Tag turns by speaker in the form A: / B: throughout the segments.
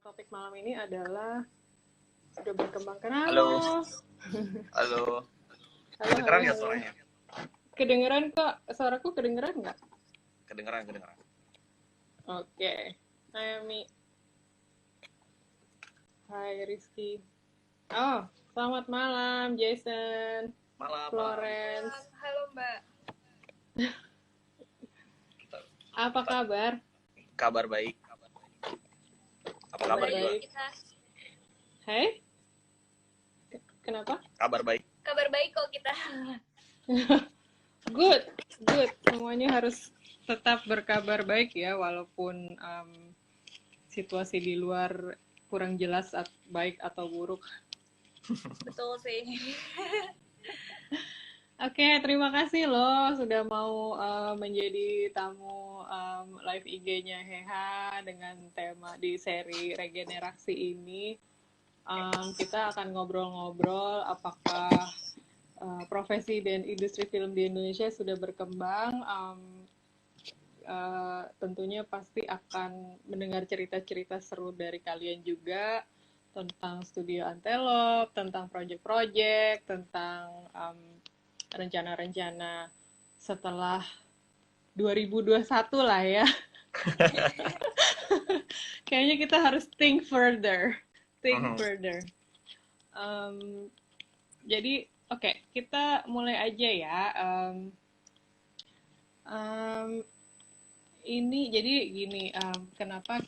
A: Topik malam ini adalah sudah berkembang. Halo.
B: Halo, halo.
A: Halo,
B: Kedengeran
A: halo,
B: ya
A: halo.
B: suaranya?
A: Kedengeran kok? Suaraku kedengeran nggak?
B: Kedengeran, kedengeran.
A: Oke. Hai Ami. Hai Rizky. Oh, selamat malam Jason,
B: Malam, malam.
A: Florence.
C: Halo Mbak.
A: Apa kabar?
B: Kabar baik. Apa kabar juga?
A: Baik. Hai? Kenapa?
B: Kabar baik.
C: Kabar baik kok kita.
A: Good, good. Semuanya harus tetap berkabar baik ya, walaupun situasi di luar kurang jelas baik atau buruk.
C: Betul sih.
A: Oke, terima kasih loh sudah mau menjadi tamu live IG-nya Heha dengan tema di seri regenerasi ini. Kita akan ngobrol-ngobrol apakah profesi dan industri film di Indonesia sudah berkembang. Tentunya pasti akan mendengar cerita-cerita seru dari kalian juga tentang Studio Antelope, tentang project-project, tentang rencana-rencana setelah 2021 lah ya. Kayaknya kita harus think further. Further. Jadi, oke, kita mulai aja ya. Ini jadi gini, kenapa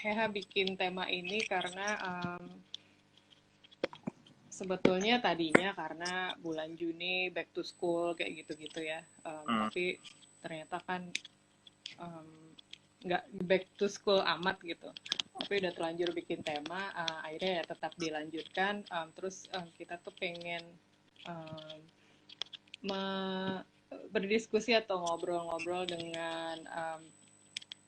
A: Heha bikin tema ini karena sebetulnya tadinya karena bulan Juni back to school kayak gitu-gitu ya, tapi ternyata kan nggak back to school amat gitu, tapi udah terlanjur bikin tema, akhirnya ya tetap dilanjutkan. Terus kita tuh pengen berdiskusi atau ngobrol-ngobrol dengan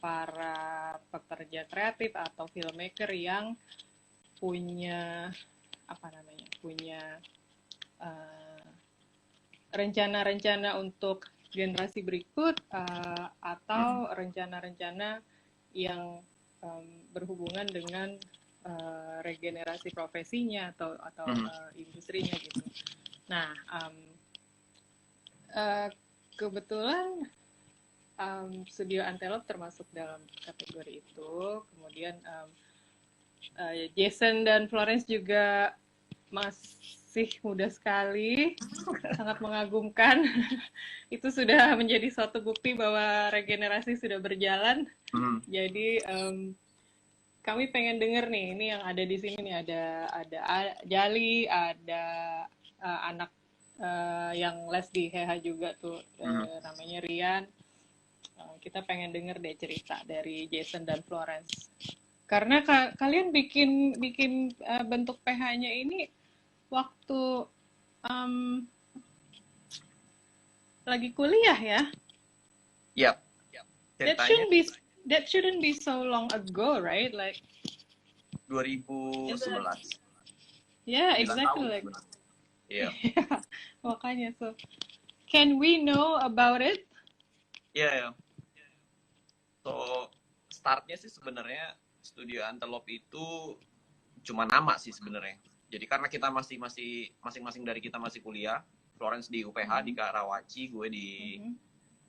A: para pekerja kreatif atau filmmaker yang punya rencana-rencana untuk generasi berikut, atau rencana-rencana yang berhubungan dengan regenerasi profesinya atau industrinya gitu. Nah, kebetulan Studio Antelope termasuk dalam kategori itu. Kemudian Jason dan Florence juga masih muda sekali, sangat mengagumkan. Itu sudah menjadi suatu bukti bahwa regenerasi sudah berjalan. Jadi kami pengen denger nih, ini yang ada di sini nih, ada Jali, ada anak yang les di Heha juga tuh, namanya Rian. Kita pengen denger deh cerita dari Jason dan Florence. Karena kalian bikin bentuk PH-nya ini waktu lagi kuliah ya?
B: Yap.
A: That shouldn't be so long ago, right? Like
B: 2011.
A: Yeah, exactly. Like,
B: yeah.
A: Makanya, so can we know about it?
B: Yeah. So startnya sih sebenarnya Studio Antelope itu cuma nama sih sebenarnya. Jadi karena kita masing-masing dari kita masih kuliah, Florence di UPH di Karawaci, gue di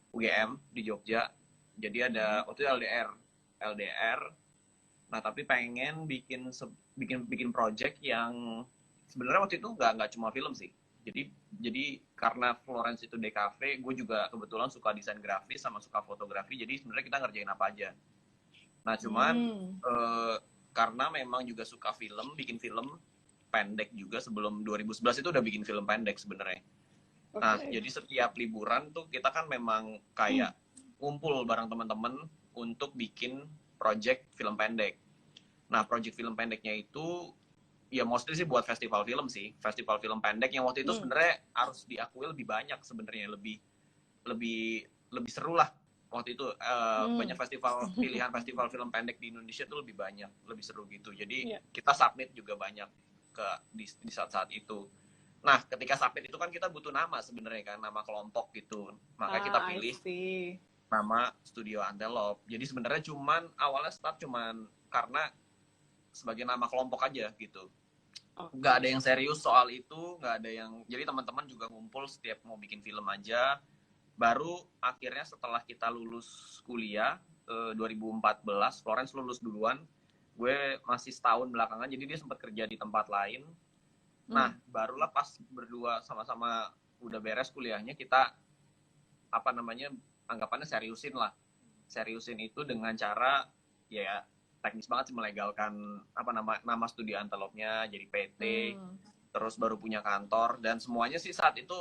B: UGM di Jogja. Jadi ada waktu itu LDR. Nah tapi pengen bikin project yang sebenarnya waktu itu nggak cuma film sih. Jadi karena Florence itu DKV, gue juga kebetulan suka desain grafis sama suka fotografi. Jadi sebenarnya kita ngerjain apa aja. Nah cuman karena memang juga suka film, bikin film pendek juga sebelum 2011 itu udah bikin film pendek sebenarnya. Okay. Nah jadi setiap liburan tuh kita kan memang kayak ngumpul bareng teman-teman untuk bikin project film pendek. Nah project film pendeknya itu ya mostly sih buat festival film sih, festival film pendek yang waktu itu sebenarnya harus diakui lebih banyak sebenarnya, lebih seru lah waktu itu. Banyak pilihan festival film pendek di Indonesia tuh lebih banyak, lebih seru gitu. Jadi kita submit juga banyak di saat-saat itu. Nah ketika submit itu kan kita butuh nama sebenarnya kan, nama kelompok gitu, makanya kita pilih nama Studio Antelope. Jadi sebenarnya awalnya start karena sebagai nama kelompok aja gitu.
A: Oke.
B: Nggak ada yang serius soal itu, nggak ada yang, jadi teman-teman juga ngumpul setiap mau bikin film aja. Baru akhirnya setelah kita lulus kuliah 2014, Florence lulus duluan, gue masih setahun belakangan, jadi dia sempat kerja di tempat lain. Nah, barulah pas berdua sama-sama udah beres kuliahnya, kita apa namanya, anggapannya seriusin lah. Seriusin itu dengan cara ya teknis banget sih, melegalkan apa nama studio Antelope-nya jadi PT, terus baru punya kantor, dan semuanya sih saat itu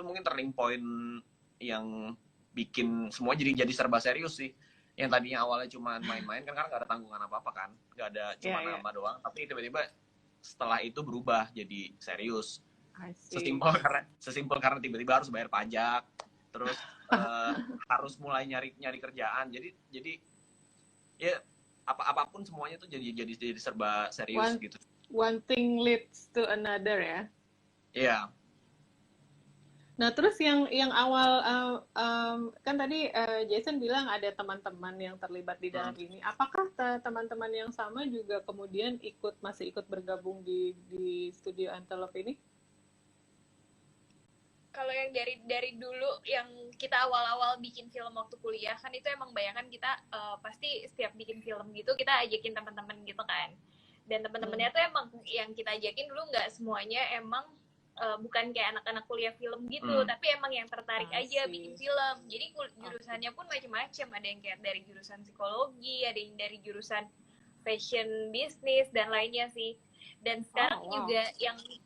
B: mungkin turning point yang bikin semua jadi serba serius sih. Yang tadinya awalnya cuma main-main kan, karena nggak ada tanggungan apa-apa kan, nggak ada cuma nama doang, tapi tiba-tiba setelah itu berubah jadi serius. Sesimpel karena tiba-tiba harus bayar pajak, terus harus mulai nyari kerjaan, jadi ya apapun semuanya tuh jadi serba serius gitu.
A: One thing leads to another ya.
B: Iya.
A: Nah, terus yang awal kan tadi Jason bilang ada teman-teman yang terlibat di dalam ini. Apakah teman-teman yang sama juga kemudian masih ikut bergabung di studio Antelope ini?
C: Kalau yang dari dulu yang kita awal-awal bikin film waktu kuliah kan, itu emang bayangan kita pasti setiap bikin film gitu kita ajakin teman-teman gitu kan. Dan teman-temannya tuh emang yang kita ajakin dulu nggak semuanya emang bukan kayak anak-anak kuliah film gitu, tapi emang yang tertarik aja bikin film. Jadi jurusannya pun macam-macam, ada yang kayak dari jurusan psikologi, ada yang dari jurusan fashion business dan lainnya sih. Dan sekarang juga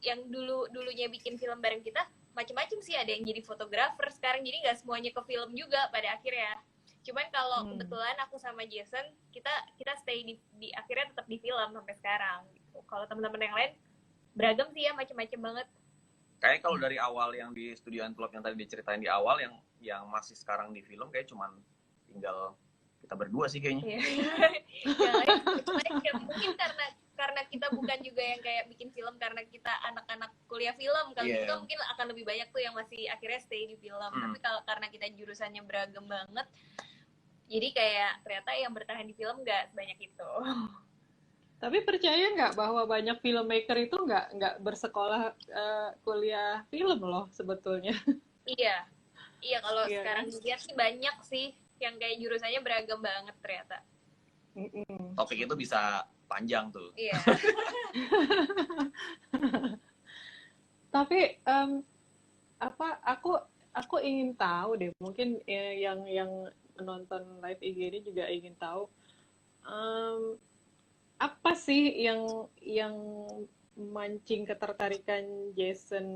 C: yang dulunya bikin film bareng kita macam-macam sih, ada yang jadi fotografer sekarang, jadi nggak semuanya ke film juga pada akhirnya. Cuman kalau kebetulan aku sama Jason kita stay di akhirnya tetap di film sampai sekarang gitu. Kalau teman-teman yang lain beragam sih ya, macam-macam banget.
B: Kayak kalau dari awal yang di studio Antelope yang tadi diceritain di awal, yang masih sekarang di film kayak cuman tinggal kita berdua sih kayaknya.
C: Ya, mungkin karena kita bukan juga yang kayak bikin film karena kita anak-anak kuliah film, kalau gitu mungkin akan lebih banyak tuh yang masih akhirnya stay di film. Tapi kalau karena kita jurusannya beragam banget, jadi kayak ternyata yang bertahan di film nggak sebanyak itu.
A: Tapi percaya nggak bahwa banyak filmmaker itu nggak bersekolah kuliah film loh sebetulnya?
C: Iya kalau sekarang dilihat sih banyak sih yang kayak jurusannya beragam banget ternyata.
B: Topik itu bisa panjang tuh.
C: Iya.
A: Tapi aku ingin tahu deh, mungkin yang menonton live IG ini juga ingin tahu apa sih yang mancing ketertarikan Jason.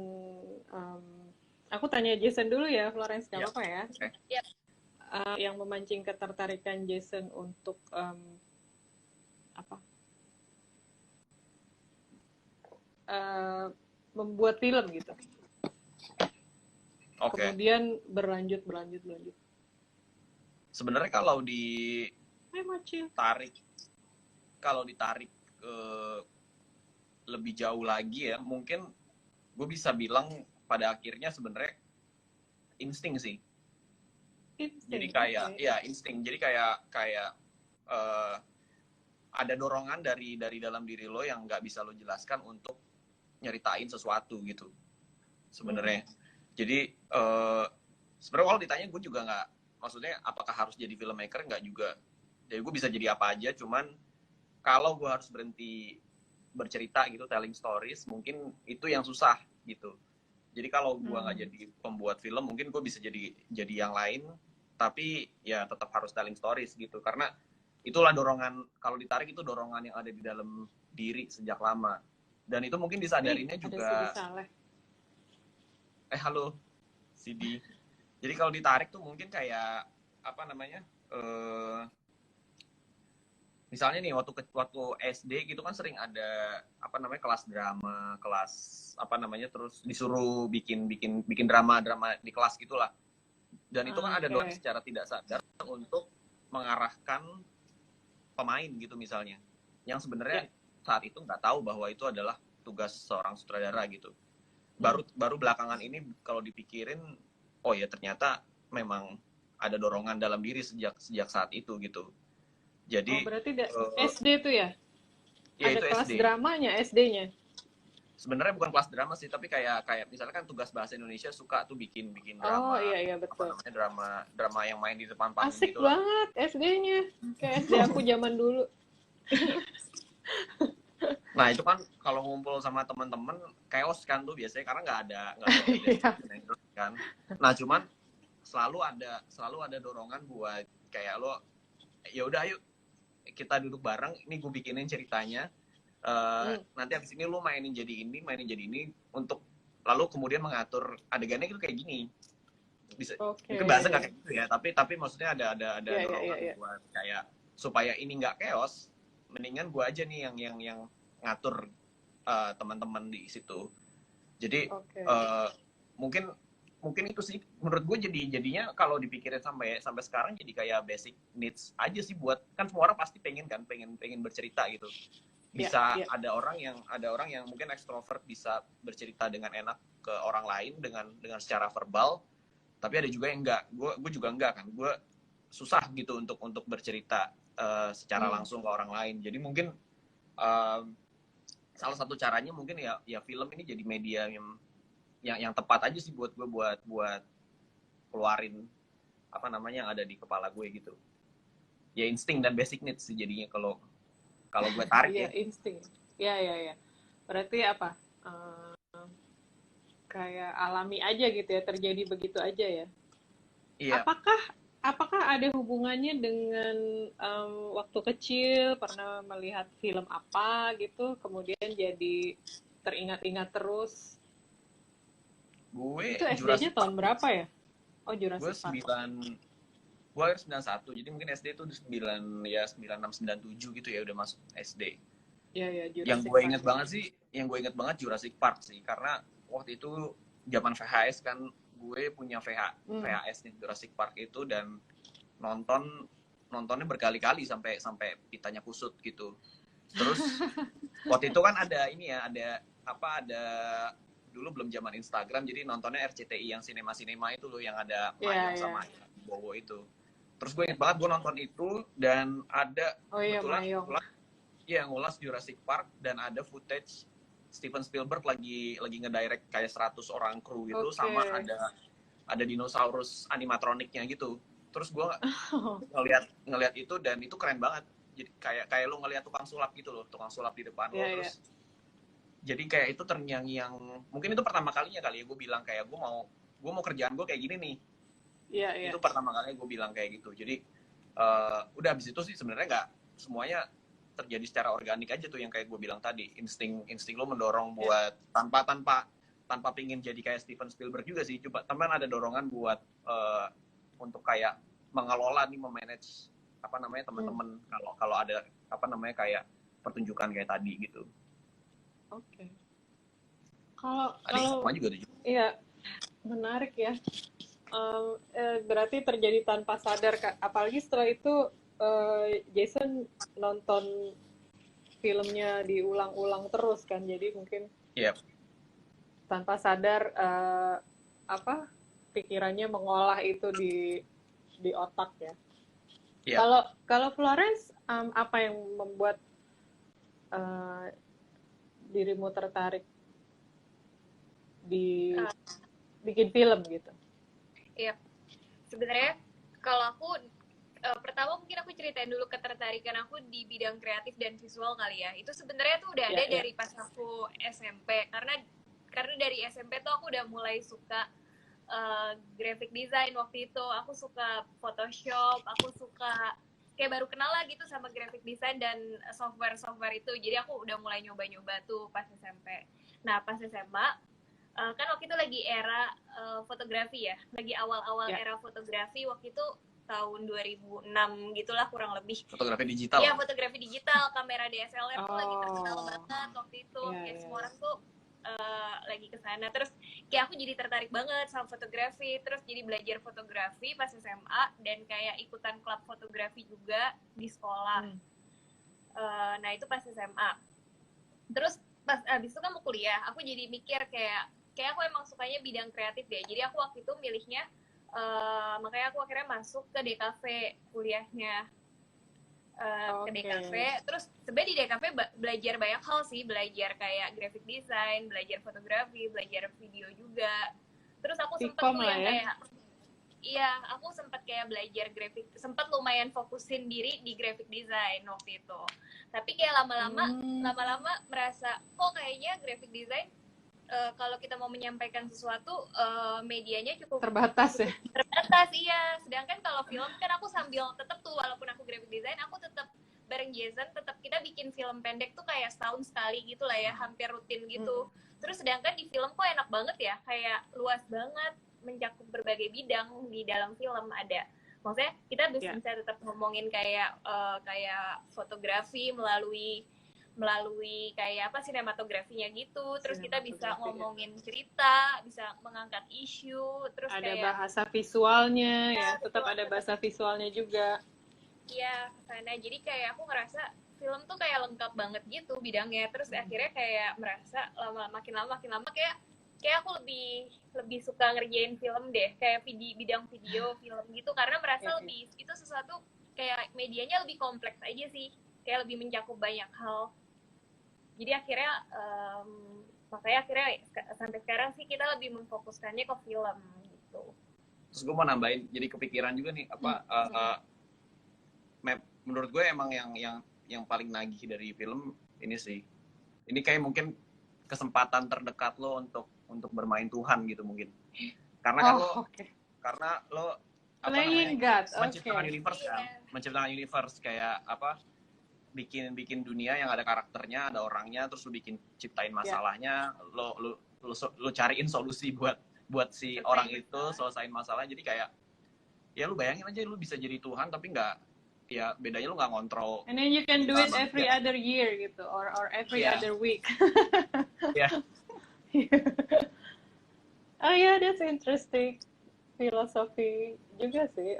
A: Aku tanya Jason dulu ya, Florence, nggak apa-apa ya?
C: Yep.
A: Yang memancing ketertarikan Jason untuk membuat film gitu. Kemudian berlanjut.
B: Sebenarnya kalau ditarik ke lebih jauh lagi ya, mungkin gue bisa bilang pada akhirnya sebenarnya insting sih. Jadi kayak insting. Jadi kayak ada dorongan dari dalam diri lo yang nggak bisa lo jelaskan untuk nyeritain sesuatu gitu sebenarnya. Jadi sebenarnya kalau ditanya gue juga nggak, maksudnya apakah harus jadi filmmaker, nggak juga. Jadi gue bisa jadi apa aja, cuman kalau gue harus berhenti bercerita gitu, telling stories, mungkin itu yang susah gitu. Jadi kalau gue nggak jadi pembuat film, mungkin gue bisa jadi yang lain, tapi ya tetap harus telling stories gitu. Karena itulah dorongan, kalau ditarik itu dorongan yang ada di dalam diri sejak lama. Dan itu mungkin disadarinya juga. Halo, CD. Jadi kalau ditarik tuh mungkin kayak apa namanya? Misalnya nih waktu SD gitu kan sering ada apa namanya kelas drama, kelas apa namanya, terus disuruh bikin drama di kelas gitulah. Dan itu kan ada dorongan secara tidak sadar untuk mengarahkan pemain gitu misalnya, yang sebenarnya saat itu nggak tahu bahwa itu adalah tugas seorang sutradara gitu. Baru belakangan ini kalau dipikirin, oh ya ternyata memang ada dorongan dalam diri sejak saat itu gitu. Jadi
A: berarti SD tuh ya?
B: Ya
A: Ada
B: itu
A: kelas
B: SD.
A: dramanya SD-nya.
B: Sebenarnya bukan kelas drama sih, tapi kayak kayak misalnya kan tugas bahasa Indonesia suka tuh bikin bikin
A: Oh
B: drama,
A: iya iya
B: apa
A: betul.
B: namanya, drama drama yang main di depan panggung
A: Asik
B: gitulah.
A: banget SD-nya. Kayak SD aku zaman dulu.
B: Nah itu kan kalau ngumpul sama teman-teman chaos kan tuh biasanya karena nggak ada basic
A: Iya.
B: kan. Nah cuman selalu ada dorongan buat kayak lo, ya udah ayo kita duduk bareng, ini gue bikinin ceritanya. Nanti abis ini lo mainin jadi ini untuk lalu kemudian mengatur adegannya gitu kayak gini. Bisa
A: Oke.
B: mungkin bahasa nggak kayak gitu ya, tapi maksudnya ada
A: Iya, iya,
B: dorongan
A: iya.
B: buat kayak supaya ini nggak chaos, mendingan gue aja nih yang ngatur teman-teman di situ. Jadi
A: Oke.
B: mungkin mungkin itu sih menurut gue jadinya kalau dipikirin sampai sekarang jadi kayak basic needs aja sih, buat kan semua orang pasti pengen bercerita gitu. Bisa
A: Iya, iya.
B: ada orang yang mungkin ekstrovert bisa bercerita dengan enak ke orang lain dengan secara verbal, tapi ada juga yang enggak. Gue juga enggak kan, gue susah gitu untuk bercerita secara langsung ke orang lain. Jadi mungkin salah satu caranya mungkin ya film ini jadi media yang tepat aja sih buat gue buat keluarin apa namanya yang ada di kepala gue gitu. Ya insting dan basic needs sih jadinya kalau gue tarik
A: Iya,
B: ya.
A: insting. Iya, iya, iya. Berarti apa? Kayak alami aja gitu ya, terjadi begitu aja ya.
B: Iya.
A: Apakah ada hubungannya dengan waktu kecil pernah melihat film apa gitu, kemudian jadi teringat-ingat terus?
B: Gue
A: Itu SD-nya tahun berapa ya? Oh,
B: gue
A: Jurassic Park.
B: gue 91, jadi mungkin SD itu 96 97 gitu ya udah masuk SD.
A: Iya, iya,
B: Yang
A: Jurassic
B: gue
A: Park.
B: inget banget Jurassic Park sih, karena waktu itu zaman VHS kan, gue punya VHS nih Jurassic Park itu, dan nontonnya berkali-kali sampai pitanya kusut gitu. Terus waktu itu kan ada dulu belum zaman Instagram, jadi nontonnya RCTI yang sinema itu loh, yang ada Mayang sama Bowo itu. Terus gue inget banget gue nonton itu, dan ada kebetulan ngulas Jurassic Park, dan ada footage Steven Spielberg lagi ngedirect kayak 100 orang kru gitu, sama ada dinosaurus animatroniknya gitu. Terus gue ngeliat itu, dan itu keren banget. Jadi kayak lo ngeliat tukang sulap gitu loh, tukang sulap di depan lo. Terus jadi kayak itu terngiang-ngiang, mungkin itu pertama kalinya kali ya gue bilang kayak gue mau kerjaan gue kayak gini nih. Itu pertama kalinya gue bilang kayak gitu. Jadi udah abis itu sih sebenarnya nggak semuanya terjadi secara organik aja tuh, yang kayak gue bilang tadi, insting lo mendorong buat tanpa pingin jadi kayak Steven Spielberg juga sih, coba teman ada dorongan buat untuk kayak mengelola nih, memanage apa namanya teman-teman kalau ada apa namanya kayak pertunjukan kayak tadi gitu.
A: Oke. Kalau
B: juga
A: iya, menarik ya. Berarti terjadi tanpa sadar, Kak. Apalagi setelah itu Jason nonton filmnya diulang-ulang terus kan, jadi mungkin tanpa sadar pikirannya mengolah itu di otak ya. Kalau Florence, apa yang membuat dirimu tertarik di bikin film gitu?
C: Iya, sebenarnya kalau aku pertama mungkin aku ceritain dulu ketertarikan aku di bidang kreatif dan visual kali ya. Itu sebenarnya tuh udah ada dari pas aku SMP, karena dari SMP tuh aku udah mulai suka graphic design. Waktu itu aku suka Photoshop, aku suka kayak baru kenal lah gitu sama graphic design dan software itu. Jadi aku udah mulai nyoba-nyoba tuh pas SMP. Nah pas SMA kan waktu itu lagi era fotografi ya, lagi awal-awal era fotografi. Waktu itu tahun 2006 gitulah kurang lebih.
B: Fotografi digital.
C: Iya, fotografi digital, kamera DSLR tuh lagi terkenal banget waktu itu. Kayak semua orang tuh lagi kesana. Terus kayak aku jadi tertarik banget sama fotografi. Terus jadi belajar fotografi pas SMA, dan kayak ikutan klub fotografi juga di sekolah. Nah itu pas SMA. Terus pas abis itu kan mau kuliah, aku jadi mikir kayak aku emang sukanya bidang kreatif deh. Jadi aku waktu itu milihnya makanya aku akhirnya masuk ke DKV kuliahnya. ke DKV. Terus sebenarnya di DKV belajar banyak hal sih, belajar kayak graphic design, belajar fotografi, belajar video juga. Terus aku sempet tuh yang kayak iya, aku sempat kayak belajar graphic, sempat lumayan fokusin diri di graphic design waktu itu. Tapi kayak lama-lama merasa kok kayaknya graphic design kalau kita mau menyampaikan sesuatu medianya cukup
A: terbatas ya.
C: Terbatas iya. Sedangkan kalau film kan aku sambil tetap tuh walaupun aku graphic design, aku tetap bareng Jason tetap kita bikin film pendek tuh kayak setahun sekali gitu lah ya, hampir rutin gitu. Terus sedangkan di film kok enak banget ya, kayak luas banget, mencakup berbagai bidang di dalam film ada. Maksudnya kita bisa tetap ngomongin kayak fotografi melalui kayak apa sinematografinya gitu. Terus kita bisa ngomongin cerita, bisa mengangkat isu, terus
A: ada
C: kayak
A: bahasa visualnya ya, tetap ada bahasa visualnya juga.
C: Iya, karena jadi kayak aku ngerasa film tuh kayak lengkap banget gitu bidangnya. Terus akhirnya kayak merasa makin lama kayak aku lebih suka ngerjain film deh, kayak bidang video film gitu, karena merasa lebih itu sesuatu kayak medianya lebih kompleks aja sih, kayak lebih mencakup banyak hal. Jadi akhirnya makanya akhirnya sampai sekarang sih kita lebih memfokuskannya ke film gitu.
B: Terus gue mau nambahin, jadi kepikiran juga nih menurut gue emang yang paling nagih dari film ini sih, ini kayak mungkin kesempatan terdekat lo untuk bermain Tuhan gitu mungkin, karena kan karena lo
A: playing God,
B: menciptakan universe kan, menciptakan universe kayak apa, bikin dunia yang ada karakternya, ada orangnya, terus lo bikin ciptain masalahnya, lo cariin solusi buat si orang itu selesain masalahnya. Jadi kayak ya lu bayangin aja lu bisa jadi Tuhan tapi nggak, ya bedanya lu nggak ngontrol.
A: And then you can do it every other year gitu, or every other week. Oh yeah, that's interesting. Filosofi juga sih.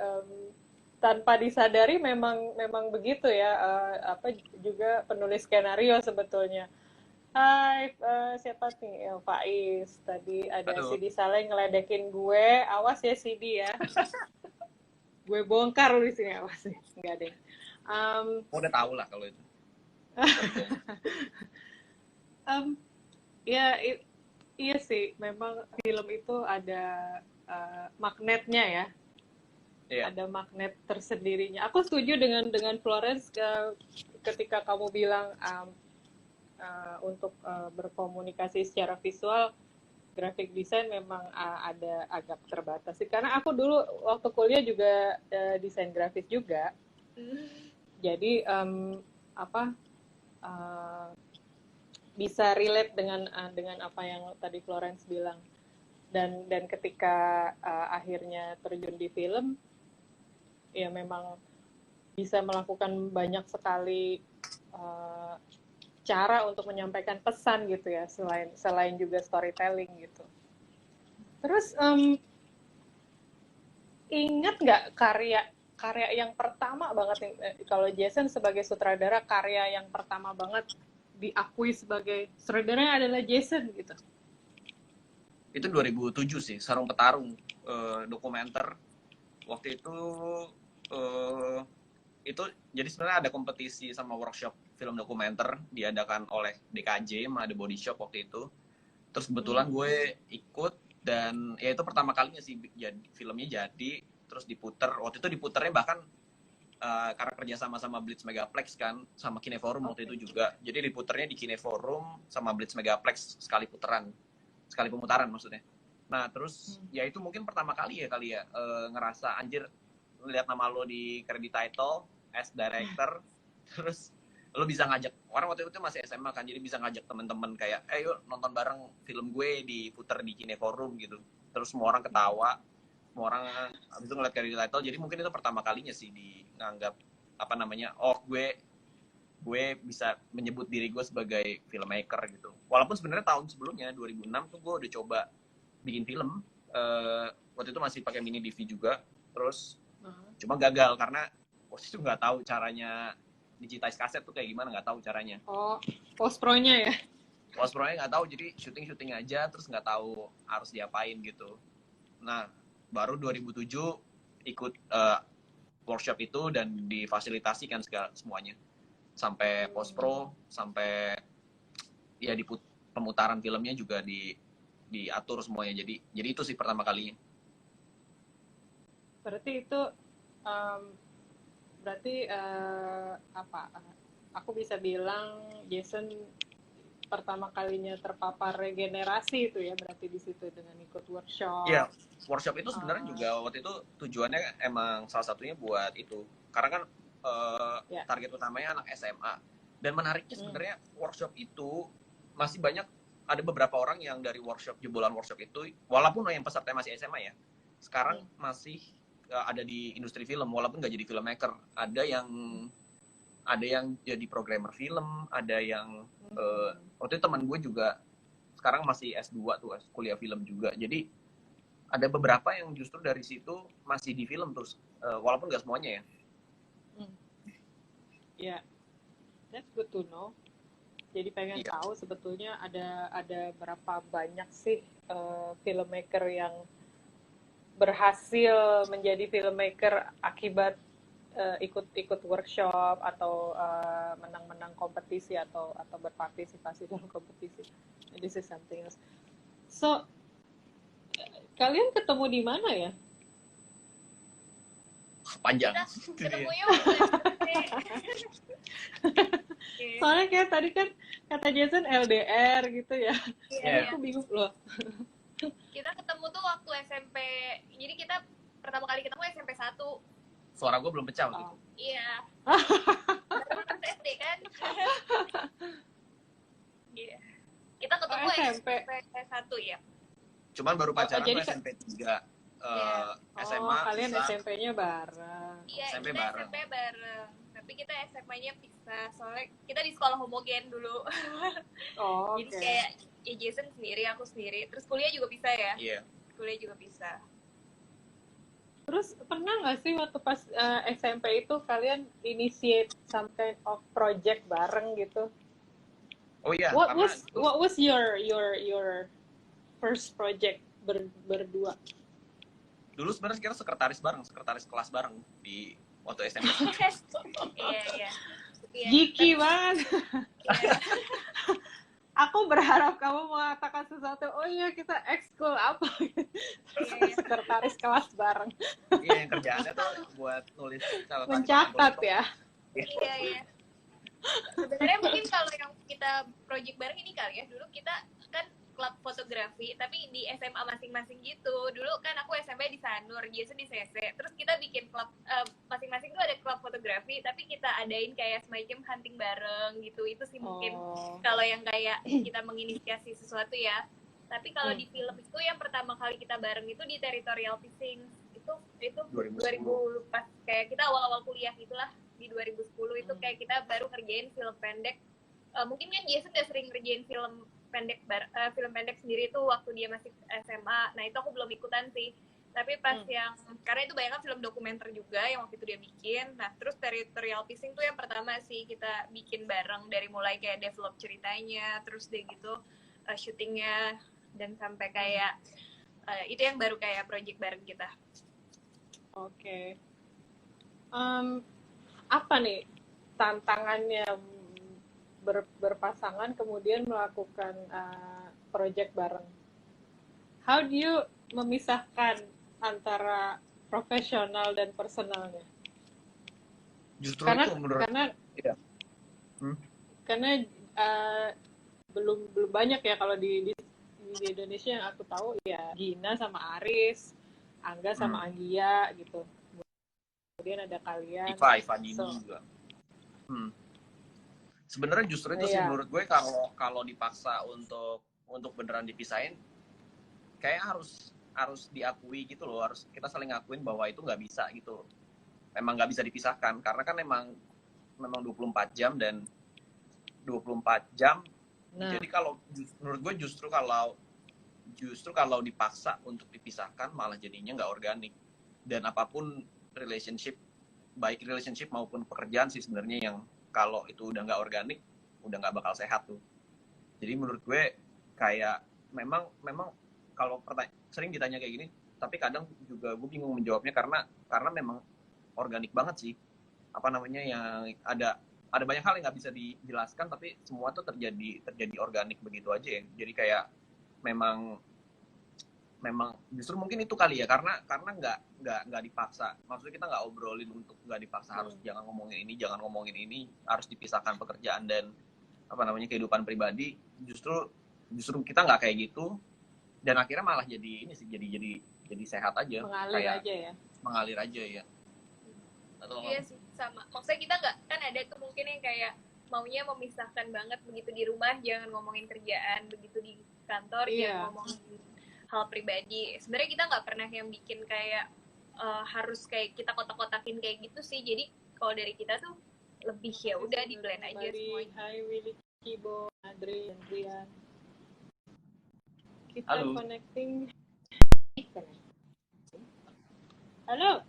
A: Tanpa disadari memang begitu ya. Apa juga penulis skenario sebetulnya. Hai, siapa nih? Faiz. Tadi ada Sidi Saleh ngeledekin gue. Awas ya Sidi ya. Gue bongkar lu di sini, awas nih. Enggak deh.
B: Udah tahu lah kalau itu.
A: Iya sih, memang film itu ada magnetnya ya. Ada magnet tersendirinya. Aku setuju dengan Florence ketika kamu bilang untuk berkomunikasi secara visual, graphic design memang ada agak terbatas sih. Karena aku dulu waktu kuliah juga desain grafis juga. Jadi bisa relate dengan apa yang tadi Florence bilang. Dan ketika akhirnya terjun di film, ya memang bisa melakukan banyak sekali cara untuk menyampaikan pesan gitu ya, selain juga storytelling gitu. Terus ingat nggak karya yang pertama banget nih, kalau Jason sebagai sutradara, karya yang pertama banget diakui sebagai sutradaranya adalah Jason gitu?
B: Itu 2007 sih, Sarung Petarung, dokumenter. Waktu itu jadi sebenarnya ada kompetisi sama workshop film dokumenter diadakan oleh DKJ sama The Body Shop waktu itu. Terus kebetulan gue ikut, dan ya itu pertama kalinya sih filmnya jadi, terus diputer. Waktu itu diputernya bahkan karena kerja sama Blitz Megaplex kan, sama Kineforum waktu itu juga. Jadi diputernya di Kineforum sama Blitz Megaplex sekali pemutaran maksudnya. Nah terus ya itu mungkin pertama kali ya ngerasa anjir, lihat nama lo di credit title as director, terus lo bisa ngajak orang, waktu itu masih SMA kan, jadi bisa ngajak teman-teman kayak yuk nonton bareng film gue diputer di Kineforum gitu. Terus semua orang ketawa, semua orang habis itu ngeliat credit title. Jadi mungkin itu pertama kalinya sih dianggap gue bisa menyebut diri gue sebagai filmmaker gitu. Walaupun sebenarnya tahun sebelumnya 2006 tuh gue udah coba bikin film, waktu itu masih pakai mini DV juga, terus cuma gagal karena waktu itu nggak tahu caranya digitize kaset tuh kayak gimana, nggak tahu caranya.
A: Post pro-nya ya?
B: Post pro-nya nggak tahu, jadi syuting aja terus nggak tahu harus diapain gitu. Nah baru 2007 ikut workshop itu dan difasilitasikan segala semuanya sampai post pro, sampai ya di pemutaran filmnya juga diatur semuanya. Jadi itu sih pertama kalinya.
A: Berarti itu apa? Aku bisa bilang Jason pertama kalinya terpapar regenerasi itu ya, berarti di situ dengan ikut workshop.
B: Iya, workshop itu sebenarnya juga waktu itu tujuannya emang salah satunya buat itu. Karena kan target utamanya anak SMA. Dan menariknya sebenarnya workshop itu masih banyak, ada beberapa orang yang dari jebolan workshop itu, walaupun yang peserta masih SMA ya, sekarang masih ada di industri film, walaupun nggak jadi filmmaker. Ada yang jadi programmer film, ada yang waktu itu teman gue juga sekarang masih S2 tuh, kuliah film juga. Jadi ada beberapa yang justru dari situ masih di film terus, walaupun nggak semuanya ya.
A: Ya, that's good to know. Jadi pengen tahu sebetulnya ada berapa banyak sih filmmaker yang berhasil menjadi filmmaker akibat ikut workshop atau menang-menang kompetisi atau berpartisipasi dalam kompetisi. This is something else. So, kalian ketemu di mana ya?
B: Panjang.
C: Ketemunya
A: Soalnya kayak tadi kan kata Jason LDR gitu ya. Aku bingung loh.
C: Kita ketemu tuh waktu SMP. Jadi kita pertama kali ketemu SMP 1.
B: Suara gue belum pecah gitu.
C: Iya. Baru SD kan? Iya. Kita ketemu SMP 1 ya.
B: Cuman baru pacaran tuh SMP 3. SMA.
A: Kalian SMP-nya bareng.
C: Iya, SMP bareng. Tapi kita SMA-nya pisah. Soalnya kita di sekolah homogen dulu. Jadi kayak ya Jason sendiri, aku sendiri. Terus kuliah juga bisa ya?
B: Iya.
C: Kuliah juga bisa.
A: Terus pernah nggak sih waktu pas SMP itu kalian initiate some kind of project bareng gitu?
B: Oh iya.
A: What was your first project berdua?
B: Dulu sebenarnya kita sekretaris kelas bareng di waktu SMP.
C: Iya.
A: Geeky banget. Aku berharap kamu mengatakan sesuatu. Oh iya, kita ekskul apa? Sekretaris kelas bareng.
B: Iya, yang kerjaannya tuh buat nulis catatan.
A: Mencatat ya.
C: Iya. Sebenarnya mungkin kalau yang kita project bareng ini kali ya. Dulu kita kan klub fotografi, tapi di SMA masing-masing gitu. Dulu kan aku SMP di Sanur, Jason di CC. Terus kita bikin klub, masing-masing tuh ada klub fotografi, tapi kita adain kayak semacam hunting bareng gitu. Itu sih mungkin kalau yang kayak kita menginisiasi sesuatu ya. Tapi kalau di film itu yang pertama kali kita bareng itu di Territorial Pissing. Itu 2000 pas kayak kita awal-awal kuliah gitulah, di 2010 itu kayak kita baru ngerjain film pendek. Mungkin kan Jason udah sering ngerjain film pendek sendiri tuh waktu dia masih SMA. Nah itu aku belum ikutan sih. Tapi pas yang, karena itu banyak kan film dokumenter juga yang waktu itu dia bikin. Nah terus Territorial Pissing tuh yang pertama sih kita bikin bareng, dari mulai kayak develop ceritanya, terus deh gitu syutingnya, dan sampai kayak itu yang baru kayak project bareng kita.
A: Oke. Apa nih tantangannya berpasangan kemudian melakukan project bareng? How do you memisahkan antara profesional dan personalnya?
B: Justru itu menurut
A: karena belum banyak ya kalau di Indonesia yang aku tahu ya Gina sama Aris, Angga sama Anggia gitu. Kemudian ada kalian.
B: Iva Dini juga. Sebenarnya justru itu sih menurut gue kalau dipaksa untuk beneran dipisahin, kayak harus diakui gitu loh, harus kita saling ngakuin bahwa itu nggak bisa gitu. Memang nggak bisa dipisahkan karena kan memang 24 jam dan 24 jam. Nah. Jadi kalau menurut gue justru kalau dipaksa untuk dipisahkan malah jadinya nggak organik. Dan apapun relationship, baik relationship maupun pekerjaan sih sebenarnya yang kalau itu udah nggak organik, udah nggak bakal sehat tuh. Jadi menurut gue kayak memang kalau sering ditanya kayak gini, tapi kadang juga gue bingung menjawabnya karena memang organik banget sih. Apa namanya, yang ada banyak hal yang nggak bisa dijelaskan, tapi semua tuh terjadi organik begitu aja ya. Jadi kayak memang justru mungkin itu kali ya, karena nggak dipaksa. Maksudnya kita nggak obrolin untuk nggak dipaksa harus jangan ngomongin ini, harus dipisahkan pekerjaan dan apa namanya kehidupan pribadi. Justru kita nggak kayak gitu, dan akhirnya malah jadi ini sih, jadi sehat aja, mengalir aja ya. Atau
C: iya sih, sama. Maksudnya kita nggak, kan ada tuh mungkin yang kayak maunya memisahkan banget, begitu di rumah jangan ngomongin kerjaan, begitu di kantor jangan ngomongin hal pribadi. Sebenarnya kita nggak pernah yang bikin kayak harus kayak kita kotak-kotakin kayak gitu sih. Jadi kalau dari kita tuh lebih ya udah di blend aja semuanya.
A: Hai Willy, Kibo, Adri, Rian. Kita
B: Halo.
A: connecting. Halo.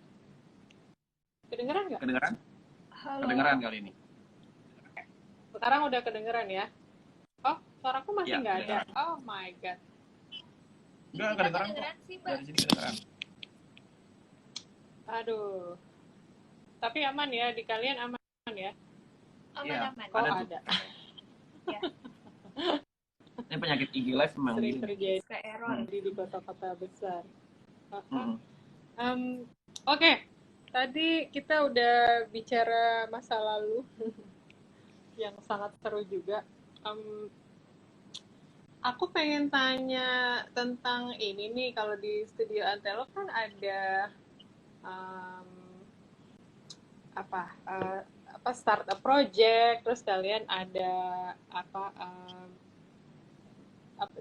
A: Kedengeran nggak?
B: Kedengeran?
C: Halo.
B: Kedengeran kali ini.
A: Sekarang udah kedengeran ya? Oh, suaraku masih
B: Ya,
A: nggak ada.
B: kedengeran.
A: Oh my god.
B: Enggak,
C: Kita
B: kedengeran
C: kedengeran
B: kok.
C: sih, Mbak.
B: Dari sini kedengeran.
A: Aduh. Tapi aman ya, di kalian aman ya?
C: Aman-aman.
A: Oh,
B: Ada.
C: Ya.
B: Ini penyakit IG Live memang
A: Sering
B: gini.
A: terjadi
C: Suka error.
A: di kota-kota besar.
B: Hmm.
A: Oke. Tadi kita udah bicara masa lalu yang sangat seru juga. Aku pengen tanya tentang ini nih, kalau di Studio Antelo kan ada startup project, terus kalian ada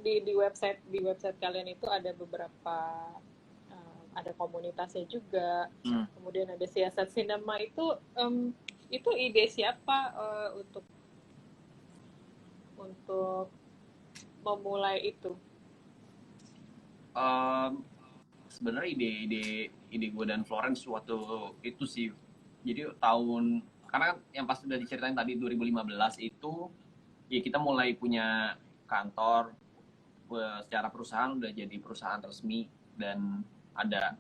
A: di website kalian itu ada beberapa ada komunitasnya juga. Kemudian ada siasat sinema itu ide siapa untuk memulai itu?
B: Sebenarnya ide gue dan Florence waktu itu sih. Jadi karena kan yang pas udah diceritain tadi 2015 itu ya kita mulai punya kantor secara perusahaan, udah jadi perusahaan resmi dan ada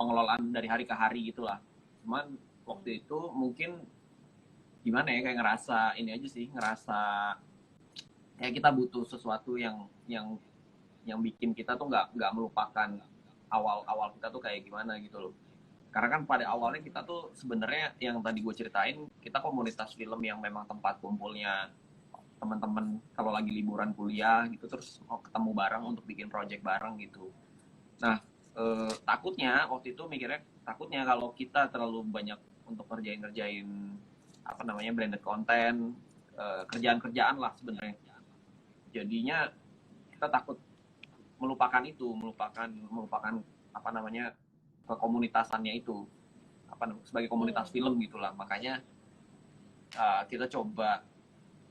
B: pengelolaan dari hari ke hari gitulah. Cuman waktu itu mungkin gimana ya, kayak ngerasa kayak kita butuh sesuatu yang bikin kita tuh nggak melupakan awal kita tuh kayak gimana gitu loh. Karena kan pada awalnya kita tuh sebenarnya yang tadi gue ceritain, kita komunitas film yang memang tempat kumpulnya teman-teman kalau lagi liburan kuliah gitu, terus mau ketemu bareng untuk bikin project bareng gitu. Nah, takutnya waktu itu mikirnya kalau kita terlalu banyak untuk ngerjain branded content, kerjaan lah sebenarnya. Jadinya kita takut melupakan kekomunitasannya itu, sebagai komunitas film gitulah. Makanya kita coba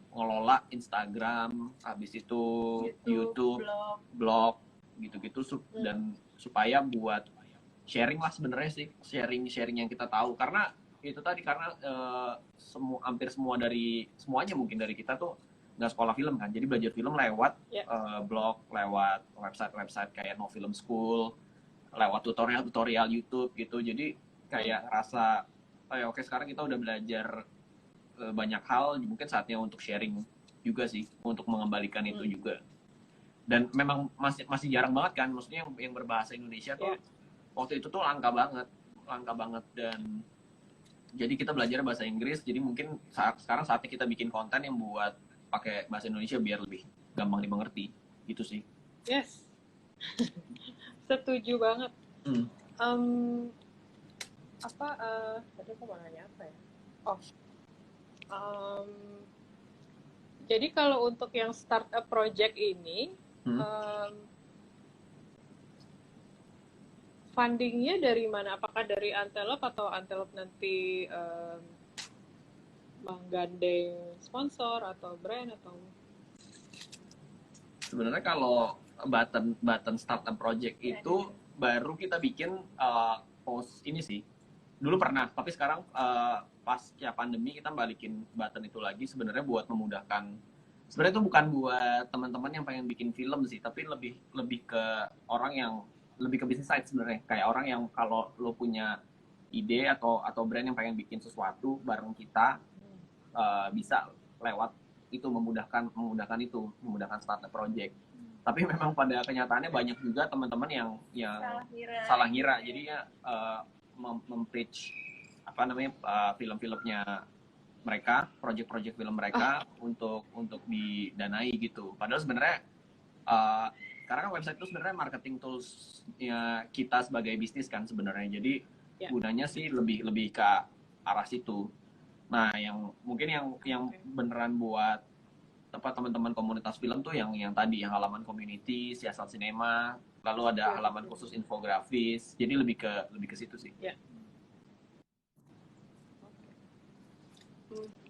B: ngelola Instagram, habis itu YouTube, blog gitu-gitu, dan supaya buat sharing lah sebenarnya sih, sharing yang kita tahu. Karena itu tadi, karena hampir semuanya mungkin dari kita tuh nggak sekolah film kan, jadi belajar film lewat blog, lewat website kayak No Film School, lewat tutorial YouTube gitu. Jadi kayak rasa oke, sekarang kita udah belajar banyak hal, mungkin saatnya untuk sharing juga sih, untuk mengembalikan itu juga. Dan memang masih jarang banget kan, maksudnya yang berbahasa Indonesia tuh waktu itu tuh langka banget, dan jadi kita belajar bahasa Inggris. Jadi mungkin sekarang saatnya kita bikin konten yang buat pakai bahasa Indonesia biar lebih gampang dimengerti gitu sih.
A: Yes. Setuju banget. Tadi aku mau nanya apa ya? Jadi kalau untuk yang startup project ini, fundingnya dari mana? Apakah dari Antelope atau Antelope nanti menggandeng sponsor atau brand atau?
B: Sebenarnya kalau button startup project itu baru kita bikin post ini sih. Dulu pernah, tapi sekarang pasca pandemi kita balikin button itu lagi, sebenarnya buat memudahkan. Sebenarnya itu bukan buat teman-teman yang pengen bikin film sih, tapi lebih ke orang yang lebih ke bisnis side sebenarnya. Kayak orang yang kalau lo punya ide atau brand yang pengen bikin sesuatu bareng kita, bisa lewat itu memudahkan startup project. Tapi memang pada kenyataannya banyak juga teman-teman yang salah ngira. Jadinya mem-preach film-filmnya mereka, project-project film mereka untuk didanai gitu. Padahal sebenarnya karena kan website itu sebenarnya marketing tools-nya kita sebagai bisnis kan sebenarnya. Jadi gunanya sih lebih ke arah situ. Nah, yang mungkin yang beneran buat teman-teman komunitas film tuh yang tadi, yang halaman community, siasat sinema, lalu ada halaman khusus infografis. Jadi lebih ke situ sih.
A: Ya.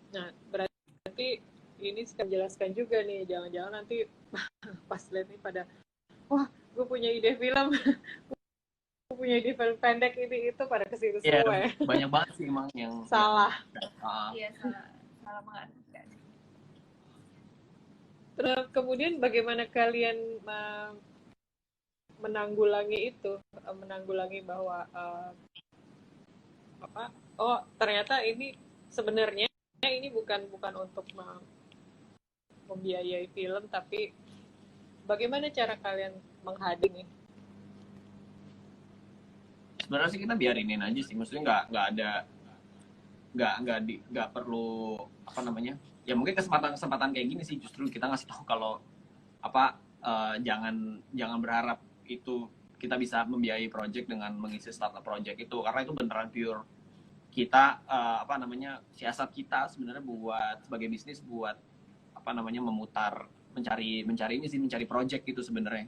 A: Nah, berarti ini sekali jelaskan juga nih, jangan-jangan nanti pas lihat nih pada, wah, gue punya ide film, gue punya ide film pendek ini itu pada kesitu semua ya.
B: Banyak banget sih emang yang
A: salah.
C: Iya, salah banget.
A: Terus kemudian bagaimana kalian menanggulangi itu, menanggulangi bahwa ternyata ini sebenarnya ini bukan untuk membiayai film, tapi bagaimana cara kalian menghadiri?
B: Sebenarnya sih kita biarinin aja sih, maksudnya nggak perlu ya mungkin kesempatan kayak gini sih justru kita ngasih tahu kalau jangan berharap itu kita bisa membiayai project dengan mengisi startup project itu, karena itu beneran pure kita siasat kita sebenarnya buat sebagai bisnis buat mencari project gitu sebenarnya.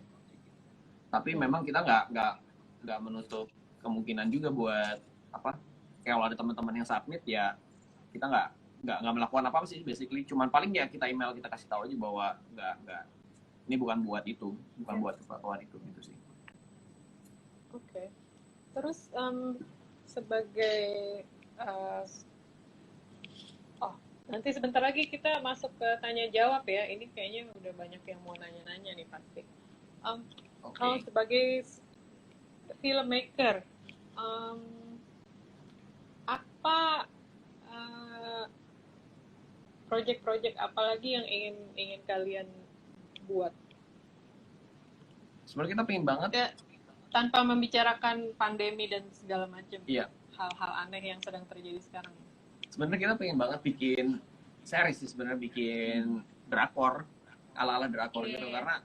B: Tapi memang kita nggak menutup kemungkinan juga buat kalau ada teman-teman yang submit ya kita nggak melakukan apa sih basically, cuman paling ya kita email, kita kasih tahu aja bahwa nggak ini bukan buat itu, bukan buat keperluan itu gitu sih.
A: Oke. Terus sebagai nanti sebentar lagi kita masuk ke tanya jawab ya, ini kayaknya udah banyak yang mau nanya-nanya nih pasti. Kalau sebagai filmmaker, apa project-project apa lagi yang ingin kalian buat?
B: Sebenarnya kita pengen banget
A: ya, tanpa membicarakan pandemi dan segala macam
B: hal-hal
A: aneh yang sedang terjadi sekarang.
B: Sebenarnya kita pengen banget bikin series sih, sebenarnya bikin drakor ala-ala drakor gitu, karena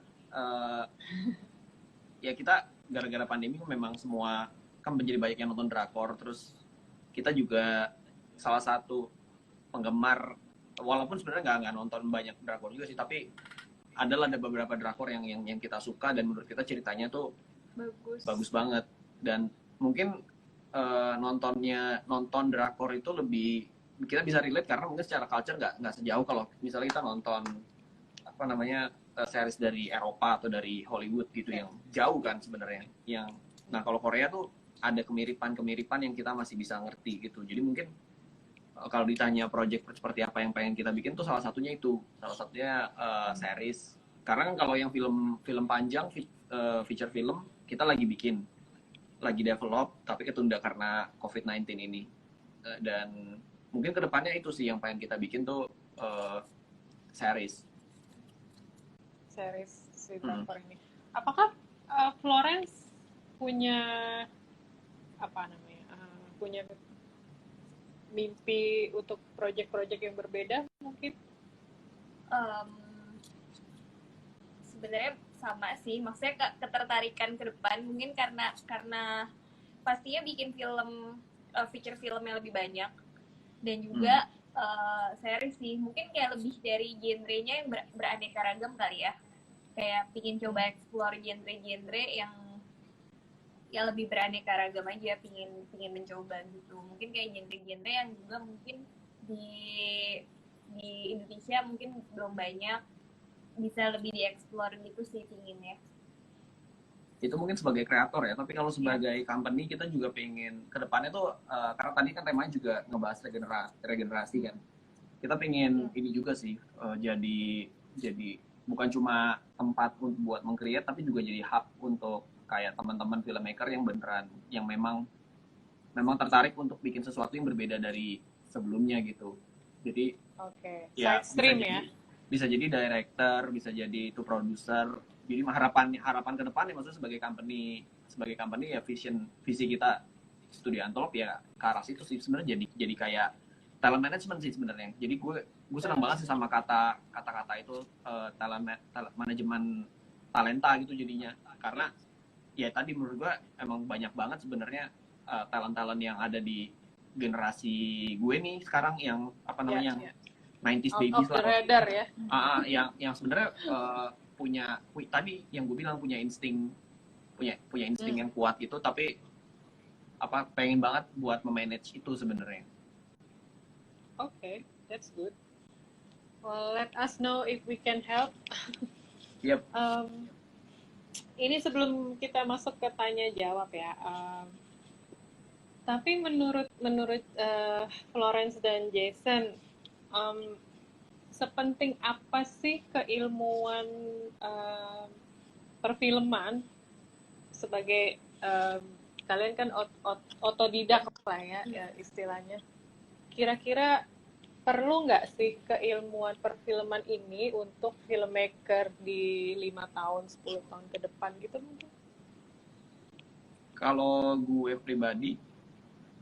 B: ya kita gara-gara pandemi memang semua kan menjadi banyak yang nonton drakor, terus kita juga salah satu penggemar, walaupun sebenarnya nggak nonton banyak drakor juga sih, tapi ada beberapa drakor yang kita suka dan menurut kita ceritanya tuh bagus banget, dan mungkin nonton drakor itu lebih kita bisa relate karena mungkin secara culture nggak sejauh kalau misalnya kita nonton series dari Eropa atau dari Hollywood gitu yang jauh kan sebenarnya. Nah kalau Korea tuh ada kemiripan yang kita masih bisa ngerti gitu. Jadi mungkin kalau ditanya project seperti apa yang pengen kita bikin tuh salah satunya series. Karena kan kalau yang film panjang, feature film kita lagi develop tapi ketunda karena COVID-19 ini. Dan mungkin kedepannya itu sih yang pengen kita bikin tuh series si drakor ini. Apakah Florence punya punya mimpi untuk project-project yang berbeda mungkin?
C: Sebenarnya sama sih, maksudnya ketertarikan ke depan mungkin karena pastinya bikin film feature film yang lebih banyak dan juga series sih, mungkin kayak lebih dari genrenya yang beraneka ragam kali ya, kayak pingin coba explore genre-genre yang lebih beraneka ragam aja, pingin mencoba gitu. Mungkin kayak genre-genre yang juga mungkin di Indonesia mungkin belum banyak, bisa lebih dieksplor gitu sih pinginnya.
B: Itu mungkin sebagai kreator ya, tapi kalau sebagai company kita juga pengen kedepannya tuh karena tadi kan temanya juga ngebahas regenerasi kan, kita pengen ini juga sih jadi bukan cuma tempat buat meng-create tapi juga jadi hub untuk kayak teman-teman filmmaker yang beneran yang memang tertarik untuk bikin sesuatu yang berbeda dari sebelumnya gitu. Jadi ya
A: side stream ya.
B: Bisa jadi director, bisa jadi itu produser. Jadi harapan ke depan ya maksudnya sebagai company ya visi kita Studio Antolop ya ke arah situ sih sebenarnya jadi kayak talent management sih sebenarnya. Jadi gue senang banget sih sama kata-kata itu talent manajemen talenta gitu jadinya. Karena ya tadi menurut gue emang banyak banget sebenarnya talent-talent yang ada di generasi gue nih sekarang yang apa namanya yang 90s babies lah.
A: Radar ya.
B: Yang sebenarnya punya tadi yang gue bilang punya insting yang kuat gitu, tapi apa pengen banget buat memanage itu sebenarnya.
A: Okay, that's good. Well, let us know if we can help.
B: Yep.
A: Ini sebelum kita masuk ke tanya jawab ya. Tapi menurut Florence dan Jason, sepenting apa sih keilmuan perfilman sebagai kalian kan otodidak lah ya istilahnya. Kira-kira perlu nggak sih keilmuan perfilman ini untuk filmmaker di 5 tahun, 10 tahun ke depan gitu mungkin?
B: Kalau gue pribadi,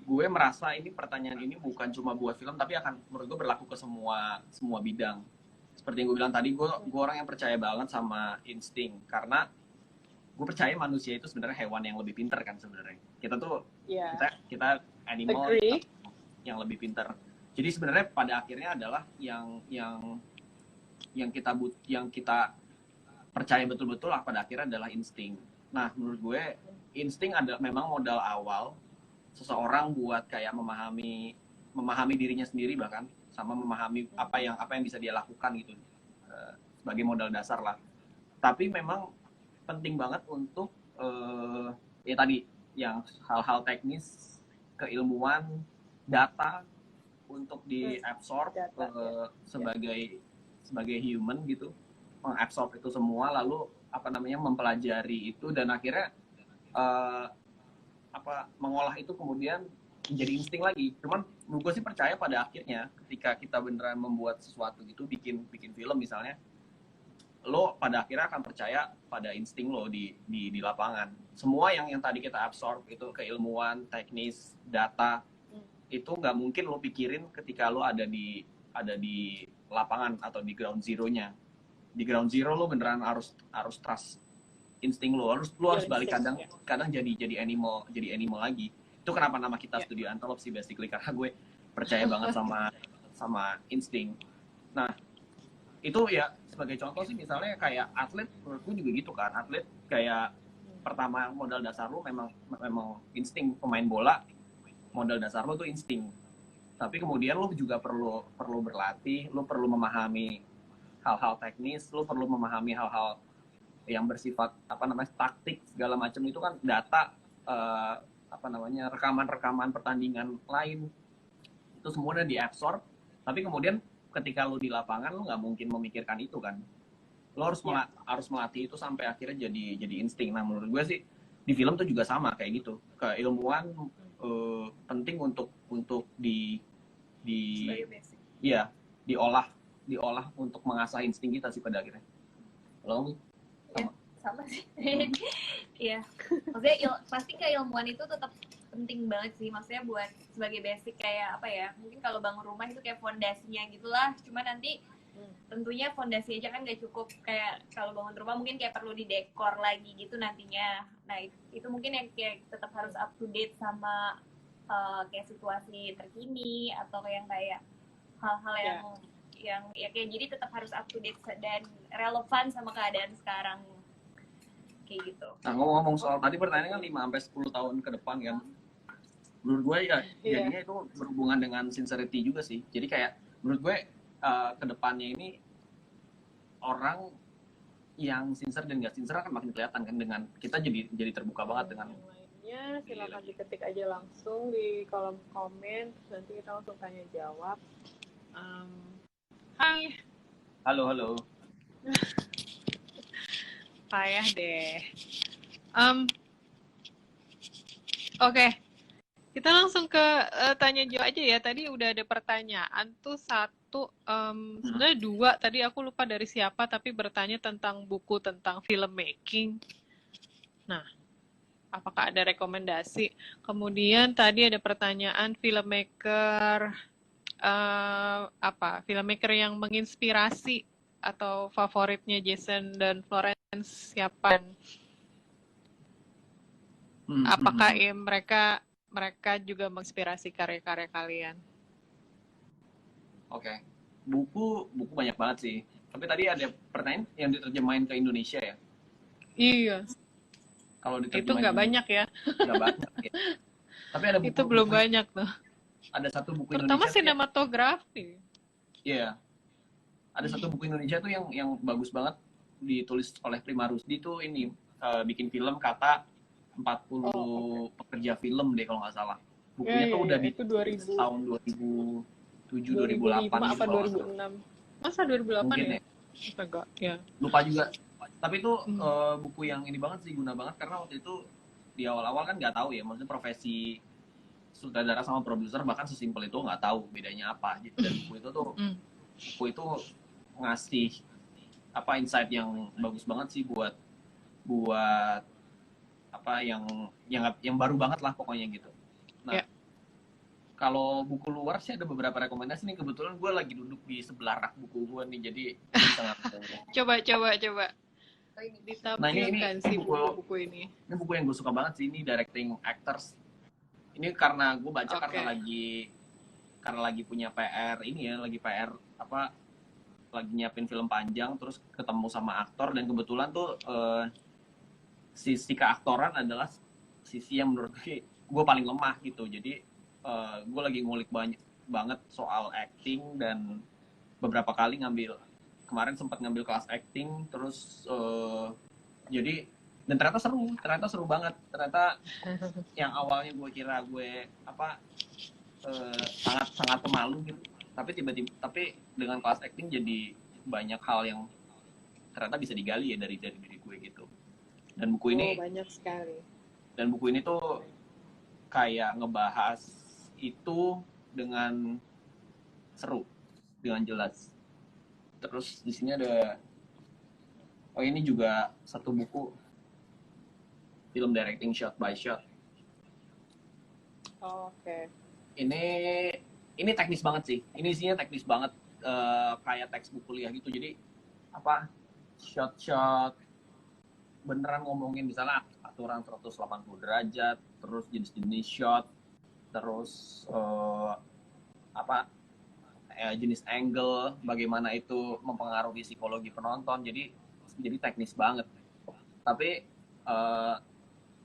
B: gue merasa ini pertanyaan ini bukan cuma buat film, tapi akan menurut gue berlaku ke semua bidang. Seperti yang gue bilang tadi, gue orang yang percaya banget sama insting, karena gue percaya manusia itu sebenarnya hewan yang lebih pintar kan sebenarnya. Kita tuh kita animal yang lebih pintar. Jadi sebenarnya pada akhirnya adalah yang kita percaya betul-betul lah pada akhirnya adalah insting. Nah, menurut gue insting adalah memang modal awal seseorang buat kayak memahami dirinya sendiri, bahkan sama memahami apa yang bisa dia lakukan gitu, sebagai modal dasar lah. Tapi memang penting banget untuk ya tadi yang hal-hal teknis, keilmuan, data untuk diabsorb sebagai human gitu, mengabsorb itu semua, lalu mempelajari itu dan akhirnya mengolah itu kemudian menjadi insting lagi. Cuman gue sih percaya pada akhirnya ketika kita beneran membuat sesuatu gitu, bikin film misalnya, lo pada akhirnya akan percaya pada insting lo di lapangan. Semua yang tadi kita absorb itu keilmuan, teknis, data, itu nggak mungkin lo pikirin ketika lo ada di lapangan atau di ground zero-nya. Di ground zero lo beneran harus trust insting lo harus balik kadang jadi animal lagi. Itu kenapa nama kita Studio Antolop sih basically, karena gue percaya banget sama insting. Nah, itu ya sebagai contoh sih misalnya kayak atlet, menurutku juga gitu kan. Atlet kayak pertama modal dasar lo memang insting. Pemain bola modal dasar lo tuh insting. Tapi kemudian lo juga perlu berlatih, lo perlu memahami hal-hal teknis, lo perlu memahami hal-hal yang bersifat taktik segala macam, itu kan data, rekaman pertandingan lain, itu semuanya diabsorb. Tapi kemudian ketika lo di lapangan lo nggak mungkin memikirkan itu kan, lo harus melatih itu sampai akhirnya jadi insting. Nah, menurut gue sih di film tuh juga sama kayak gitu, keilmuan penting untuk diolah untuk mengasah insting kita sih pada akhirnya. Lo
C: sama sih. Iya. Maksudnya pasti keilmuan itu tetap penting banget sih, maksudnya buat sebagai basic kayak apa ya, mungkin kalau bangun rumah itu kayak fondasinya gitulah. Cuma nanti tentunya fondasi aja kan nggak cukup, kayak kalau bangun rumah mungkin kayak perlu didekor lagi gitu nantinya. Nah itu mungkin yang kayak tetap harus up to date sama kayak situasi terkini, atau yang kayak hal-hal yang ya kayak jadi tetap harus up to date dan relevan sama keadaan sekarang kayak gitu.
B: Nah, ngomong soal tadi pertanyaan kan 5-10 tahun ke depan kan, menurut gue ya jadinya itu berhubungan dengan sincerity juga sih. Jadi kayak menurut gue ke depannya ini orang yang sincere dan gak sincere akan makin kelihatan kan, dengan kita jadi terbuka banget dengan
A: lainnya. Silakan diketik aja langsung di kolom komen, nanti kita langsung tanya jawab. Hai.
B: Halo.
A: Payah deh. Oke, kita langsung ke tanya jawab aja ya. Tadi udah ada pertanyaan tuh satu, sebenarnya dua. Tadi aku lupa dari siapa, tapi bertanya tentang buku tentang filmmaking. Nah, apakah ada rekomendasi? Kemudian tadi ada pertanyaan filmmaker filmmaker yang menginspirasi atau favoritnya Jason dan Florence siapa? Apakah mereka juga menginspirasi karya-karya kalian?
B: Oke. Buku banyak banget sih. Tapi tadi ada pertanyaan yang diterjemahin ke Indonesia ya?
A: Iya.
B: Kalau
A: itu nggak banyak ya?
B: Nggak banyak ya. Tapi ada buku.
A: Itu belum banyak tuh.
B: Ada satu buku
A: terutama
B: Indonesia.
A: Terutama sinematografi.
B: Iya. Ada satu buku Indonesia tuh yang bagus banget, ditulis oleh Prima Rusdi tuh ini bikin film kata 40 pekerja film deh kalau nggak salah. Bukunya tuh udah di tahun 2007 2008
A: apa 2006. Masa 2008 mungkin ya? Enggak, ya.
B: Lupa juga. Tapi itu buku yang ini banget sih, guna banget karena waktu itu di awal-awal kan nggak tahu ya, maksudnya profesi sutradara sama produser bahkan sesimpel itu nggak tahu bedanya apa. Dan buku itu ngasih insight yang bagus banget sih buat yang baru banget lah pokoknya gitu. Nah, kalau buku luar sih ada beberapa rekomendasi nih. Kebetulan gue lagi duduk di sebelah rak buku gue nih, jadi
A: coba.
B: Nah, ini
A: buku ini.
B: Ini buku yang gue suka banget sih, ini Directing Actors. Ini karena gue baca karena lagi punya PR ini ya, lagi PR lagi nyiapin film panjang, terus ketemu sama aktor, dan kebetulan tuh sisi keaktoran adalah sisi yang menurut gue paling lemah gitu. Jadi gue lagi ngulik banget soal acting, dan beberapa kali kemarin sempat ngambil kelas acting, terus dan ternyata seru banget. Ternyata yang awalnya gue kira gue sangat pemalu gitu, tapi dengan kelas acting jadi banyak hal yang ternyata bisa digali ya dari diri gue gitu. Dan buku ini
A: banyak sekali.
B: Dan buku ini tuh kayak ngebahas itu dengan seru, dengan jelas. Terus di sini ada ini juga satu buku film directing shot by shot.
A: Oke.
B: Ini teknis banget sih. Ini isinya teknis banget, kayak textbook kuliah gitu. Jadi shot beneran ngomongin misalnya aturan 180 derajat, terus jenis-jenis shot, terus jenis angle, bagaimana itu mempengaruhi psikologi penonton. Jadi teknis banget. Tapi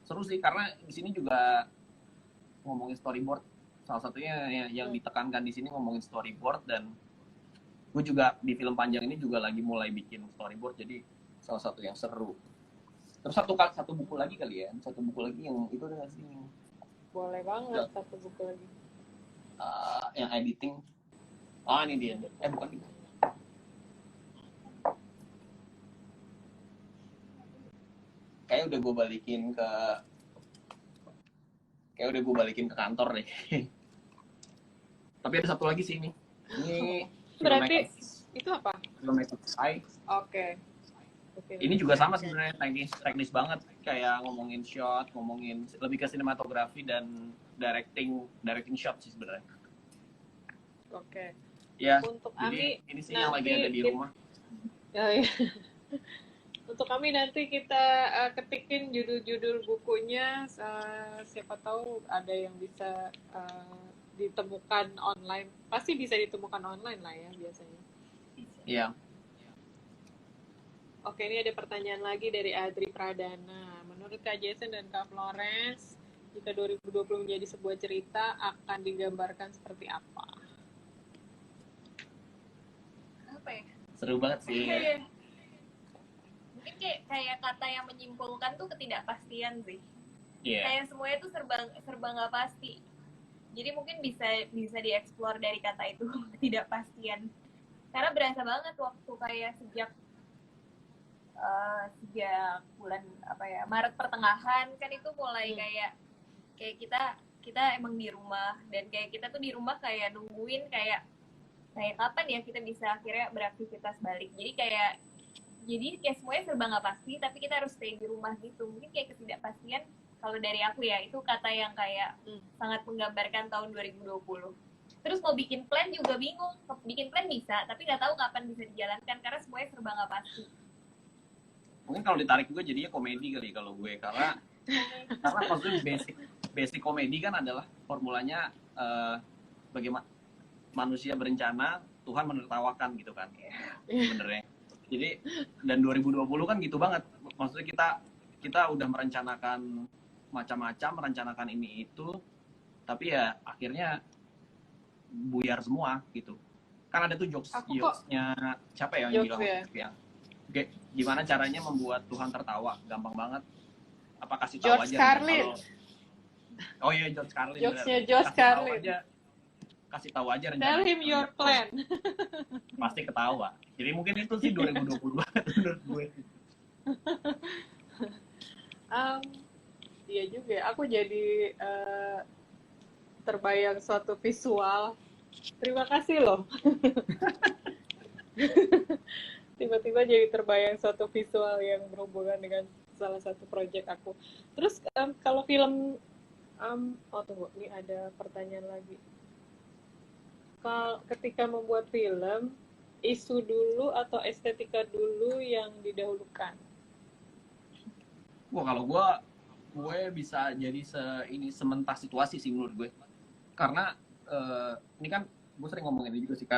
B: seru sih karena di sini juga ngomongin storyboard. Salah satunya yang ditekankan di sini ngomongin storyboard, dan gue juga di film panjang ini juga lagi mulai bikin storyboard, jadi salah satu yang seru. Terus satu buku lagi kali ya, satu buku lagi yang itu ada nggak sih?
A: Boleh banget satu buku lagi.
B: Yang editing. Ini dia. Bukan itu. Kayaknya udah gue balikin ke kantor deh. Tapi ada satu lagi sih ini. Ini
A: berarti itu apa?
B: Filmmakers Eye.
A: Oke.
B: Ini juga sama sebenarnya, teknis banget, kayak ngomongin shot, ngomongin lebih ke sinematografi dan directing shot sih sebenarnya.
A: Oke.
B: Ya.
A: Untuk
B: Ami ini sih yang lagi ada di rumah.
A: Ya. Untuk kami nanti kita ketikin judul-judul bukunya, siapa tahu ada yang bisa ditemukan online. Pasti bisa ditemukan online lah ya biasanya.
B: Iya.
A: Oke, ini ada pertanyaan lagi dari Adri Pradana. Menurut Kak Jason dan Kak Florence, jika 2020 menjadi sebuah cerita, akan digambarkan seperti apa?
C: Apa ya?
B: Seru banget sih.
C: Mungkin kayak kata yang menyimpulkan tuh ketidakpastian sih.
B: Yeah.
C: Kayak semuanya tuh serba nggak pasti. Jadi mungkin bisa dieksplor dari kata itu, ketidakpastian. Karena berasa banget waktu kayak sejak sejak bulan apa ya, Maret pertengahan kan itu mulai kayak kita emang di rumah, dan kayak kita tuh di rumah kayak nungguin kayak kapan ya kita bisa akhirnya beraktivitas balik. Jadi kayak semuanya serba nggak pasti, tapi kita harus stay di rumah gitu. Mungkin kayak ketidakpastian, kalau dari aku ya, itu kata yang kayak sangat menggambarkan tahun 2020. Terus mau bikin plan juga bingung. Bikin plan bisa, tapi nggak tahu kapan bisa dijalankan karena semuanya serba nggak pasti.
B: Mungkin kalau ditarik juga jadinya komedi kali kalau gue, karena maksudnya basic komedi kan adalah formulanya bagaimana manusia berencana, Tuhan menertawakan gitu kan. Sebenarnya. Jadi dan 2020 kan gitu banget. Maksudnya kita udah merencanakan macam-macam, merencanakan ini itu, tapi ya akhirnya buyar semua gitu. Kan ada tuh jokesnya siapa ya yang bilang yang gimana caranya membuat Tuhan tertawa? Gampang banget. Apa kasih tahu
A: George
B: aja
A: Carlin.
B: Oh iya, George Carlin.
A: Jokesnya George Carlin.
B: Kasih tahu aja rencana.
A: Tell him your plan.
B: Pasti ketawa. Jadi mungkin itu sih 2020 menurut gue.
A: Iya juga. Aku jadi terbayang suatu visual. Terima kasih loh. Tiba-tiba jadi terbayang suatu visual yang berhubungan dengan salah satu proyek aku. Terus kalau film, tunggu, ini ada pertanyaan lagi. Ketika membuat film, isu dulu atau estetika dulu yang didahulukan?
B: Wah, kalau gue bisa jadi sementara situasi sih menurut gue. Karena ini kan gue sering ngomongin ini juga sih,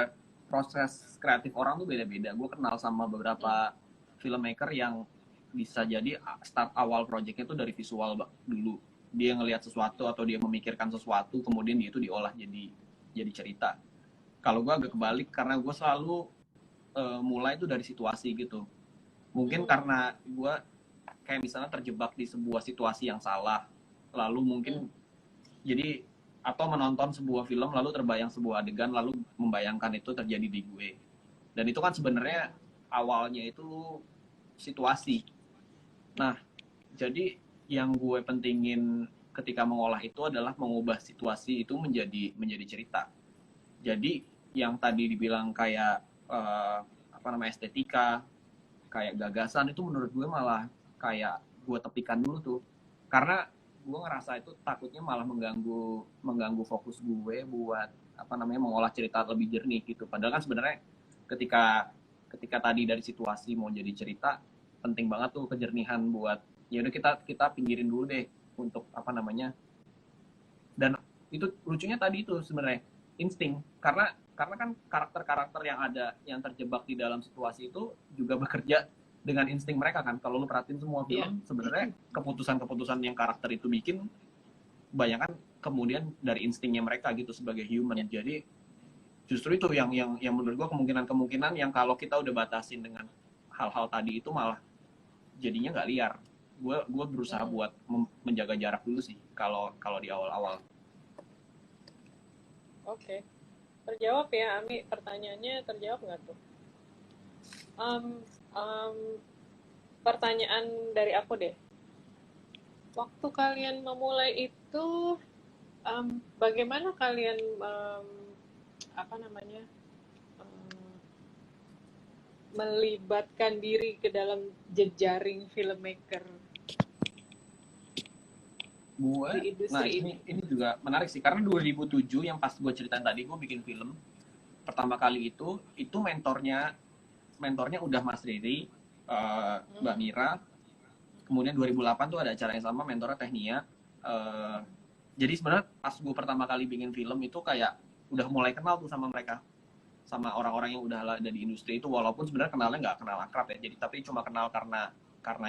B: proses kreatif orang tuh beda-beda. Gue kenal sama beberapa filmmaker yang bisa jadi start awal projectnya tuh dari visual dulu. Dia ngelihat sesuatu atau dia memikirkan sesuatu, kemudian dia itu diolah jadi cerita. Kalau gue agak kebalik, karena gue selalu mulai tuh dari situasi gitu. Mungkin karena gue kayak misalnya terjebak di sebuah situasi yang salah, lalu mungkin jadi atau menonton sebuah film lalu terbayang sebuah adegan lalu membayangkan itu terjadi di gue. Dan itu kan sebenarnya awalnya itu situasi. Nah, jadi yang gue pentingin ketika mengolah itu adalah mengubah situasi itu menjadi cerita. Jadi yang tadi dibilang kayak estetika, kayak gagasan, itu menurut gue malah kayak gue tepikan dulu tuh, karena gue ngerasa itu takutnya malah mengganggu fokus gue buat mengolah cerita lebih jernih gitu. Padahal kan sebenarnya ketika tadi dari situasi mau jadi cerita, penting banget tuh kejernihan buat ya udah kita pinggirin dulu deh untuk dan itu lucunya tadi itu sebenarnya insting, karena kan karakter-karakter yang ada yang terjebak di dalam situasi itu juga bekerja dengan insting mereka kan. Kalau lu perhatiin semua film, sebenarnya keputusan-keputusan yang karakter itu bikin kebanyakan kemudian dari instingnya mereka gitu sebagai human. Jadi justru itu yang menurut gua kemungkinan yang kalau kita udah batasin dengan hal-hal tadi itu malah jadinya nggak liar. Gua berusaha buat menjaga jarak dulu sih kalau di awal-awal.
A: Oke. Terjawab ya, Ami. Pertanyaannya terjawab nggak tuh? Pertanyaan dari aku deh. Waktu kalian memulai itu, bagaimana kalian melibatkan diri ke dalam jejaring filmmaker di industri
B: ini juga menarik sih, karena 2007 yang pas gue ceritain tadi, gue bikin film pertama kali itu mentornya udah Mas Riri, Mbak Mira. Kemudian 2008 tuh ada acara yang sama, mentornya Technia. Jadi sebenarnya pas gue pertama kali bikin film itu kayak udah mulai kenal tuh sama mereka, sama orang-orang yang udah ada di industri itu, walaupun sebenarnya kenalnya nggak kenal akrab ya. Jadi tapi cuma kenal karena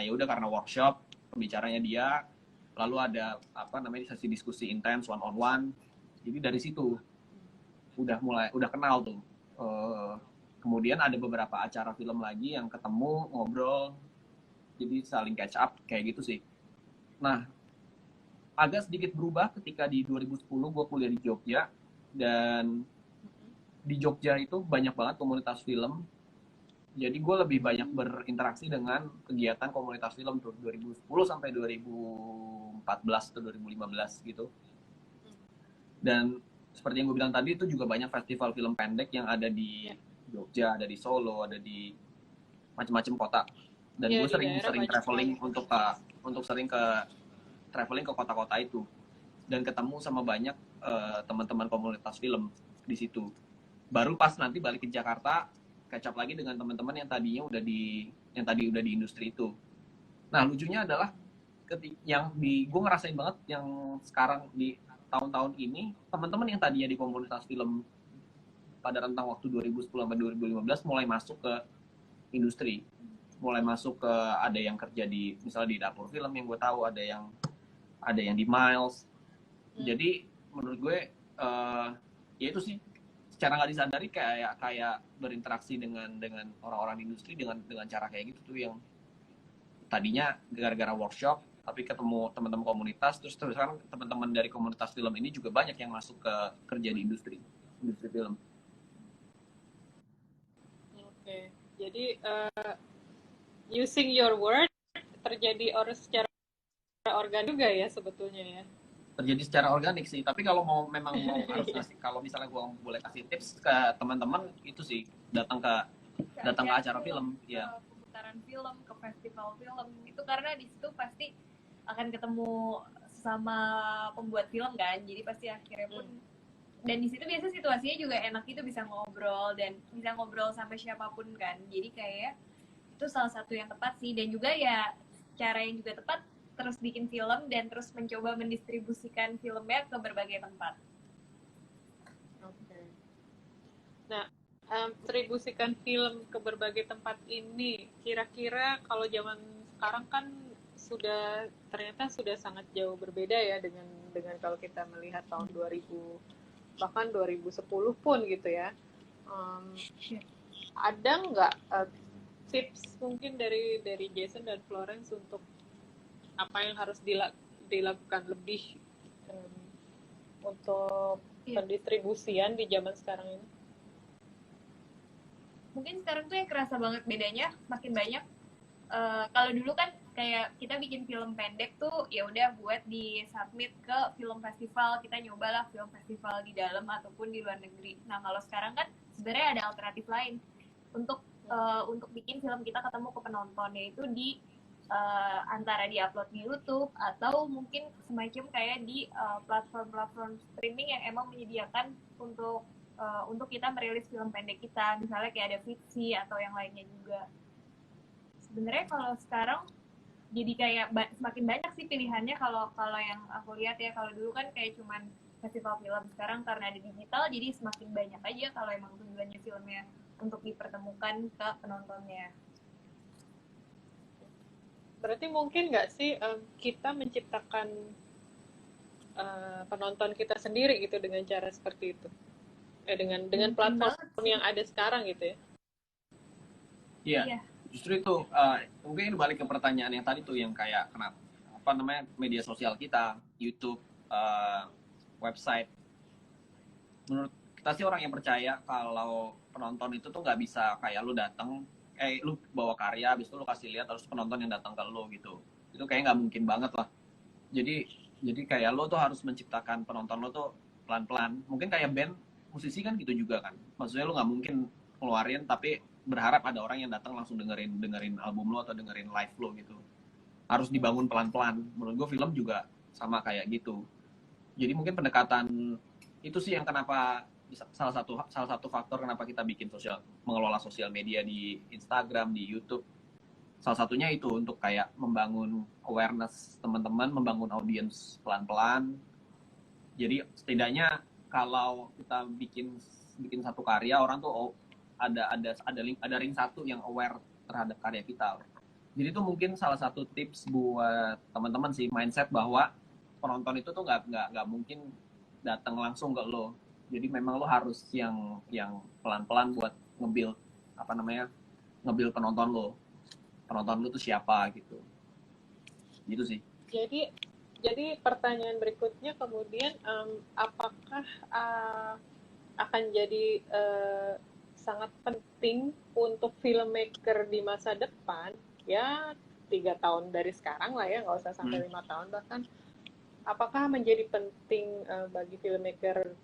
B: ya udah, karena workshop, pembicaranya dia, lalu ada sesi diskusi intens one on one. Jadi dari situ udah kenal tuh. Kemudian ada beberapa acara film lagi yang ketemu, ngobrol, jadi saling catch up kayak gitu sih. Nah, agak sedikit berubah ketika di 2010 gue kuliah di Jogja, dan di Jogja itu banyak banget komunitas film Jadi gue lebih banyak berinteraksi dengan kegiatan komunitas film tuh 2010 sampai 2014 atau 2015 gitu. Dan seperti yang gue bilang tadi, itu juga banyak festival film pendek yang ada di Jogja, ada di Solo, ada di macam-macam kota. Dan gue sering traveling untuk sering ke traveling ke kota-kota itu dan ketemu sama banyak teman-teman komunitas film di situ. Baru pas nanti balik ke Jakarta, catch up lagi dengan teman-teman yang tadinya udah di industri itu. Nah, lucunya adalah gue ngerasain banget yang sekarang di tahun-tahun ini, teman-teman yang tadinya di komunitas film pada rentang waktu 2010 sampai 2015 mulai masuk ke industri, mulai masuk ke, ada yang kerja di misalnya di dapur film yang gue tahu, ada yang di Miles. Jadi menurut gue ya itu sih, secara nggak disadari kayak berinteraksi dengan orang-orang di industri dengan cara kayak gitu tuh, yang tadinya gara-gara workshop tapi ketemu teman-teman komunitas, terus sekarang teman-teman dari komunitas film ini juga banyak yang masuk ke kerja di industri film.
A: Oke. Jadi using your word terjadi secara organik juga ya sebetulnya ya.
B: Terjadi secara organik sih, tapi kalau memang mau harus ngasih, kalau misalnya gue boleh kasih tips ke teman-teman, itu sih datang ke acara film ya,
C: pemutaran film, ke festival film itu, karena di situ pasti akan ketemu sama pembuat film kan, jadi pasti akhirnya pun dan di situ biasa situasinya juga enak gitu, bisa ngobrol sampai siapapun kan, jadi kayak itu salah satu yang tepat sih. Dan juga ya cara yang juga tepat, terus bikin film dan terus mencoba mendistribusikan filmnya ke berbagai tempat.
A: Oke. Nah, distribusikan film ke berbagai tempat ini, kira-kira kalau zaman sekarang kan ternyata sudah sangat jauh berbeda ya dengan kalau kita melihat tahun 2000, bahkan 2010 pun gitu ya. Ada nggak tips mungkin dari Jason dan Florence untuk apa yang harus dilakukan lebih untuk pendistribusian di zaman sekarang ini?
C: Mungkin sekarang tuh yang kerasa banget bedanya makin banyak. Kalau dulu kan kayak kita bikin film pendek tuh ya udah buat di submit ke film festival, kita nyobalah film festival di dalam ataupun di luar negeri. Nah kalau sekarang kan sebenarnya ada alternatif lain untuk bikin film kita ketemu ke penonton, yaitu di antara di-upload di YouTube atau mungkin semacam kayak di platform-platform streaming yang emang menyediakan untuk kita merilis film pendek kita, misalnya kayak ada Vixi atau yang lainnya juga. Sebenarnya kalau sekarang jadi kayak semakin banyak sih pilihannya, kalau yang aku lihat ya. Kalau dulu kan kayak cuman festival film, sekarang karena ada digital jadi semakin banyak aja kalau emang tujuannya filmnya untuk dipertemukan ke penontonnya.
A: Berarti mungkin nggak sih kita menciptakan penonton kita sendiri gitu dengan cara seperti itu, dengan platform yang ada sekarang gitu ya?
B: Iya. Justru itu mungkin balik ke pertanyaan yang tadi tuh, yang kayak kenapa media sosial kita, YouTube, website. Menurut kita sih orang yang percaya kalau penonton itu tuh nggak bisa kayak lu datang, lu bawa karya, habis itu lu kasih lihat terus penonton yang datang ke lu gitu. Itu kayak nggak mungkin banget lah. Jadi kayak lu tuh harus menciptakan penonton lu tuh pelan-pelan. Mungkin kayak band, musisi kan gitu juga kan. Maksudnya lu nggak mungkin keluarin tapi berharap ada orang yang datang langsung dengerin album lo atau dengerin live lo gitu. Harus dibangun pelan-pelan. Menurut gue film juga sama kayak gitu. Jadi mungkin pendekatan itu sih yang kenapa salah satu faktor kenapa kita mengelola sosial media di Instagram, di YouTube. Salah satunya itu untuk kayak membangun awareness teman-teman, membangun audiens pelan-pelan. Jadi setidaknya kalau kita bikin satu karya, orang tuh ada ring satu yang aware terhadap karya kita. Jadi itu mungkin salah satu tips buat teman-teman sih, mindset bahwa penonton itu tuh nggak mungkin datang langsung ke lo. Jadi memang lo harus yang pelan-pelan buat nge-build penonton lo. Penonton lo tuh siapa gitu. Gitu sih.
A: Jadi pertanyaan berikutnya kemudian apakah akan jadi sangat penting untuk filmmaker di masa depan, ya 3 tahun dari sekarang lah ya, nggak usah sampai 5 tahun bahkan. Apakah menjadi penting bagi filmmaker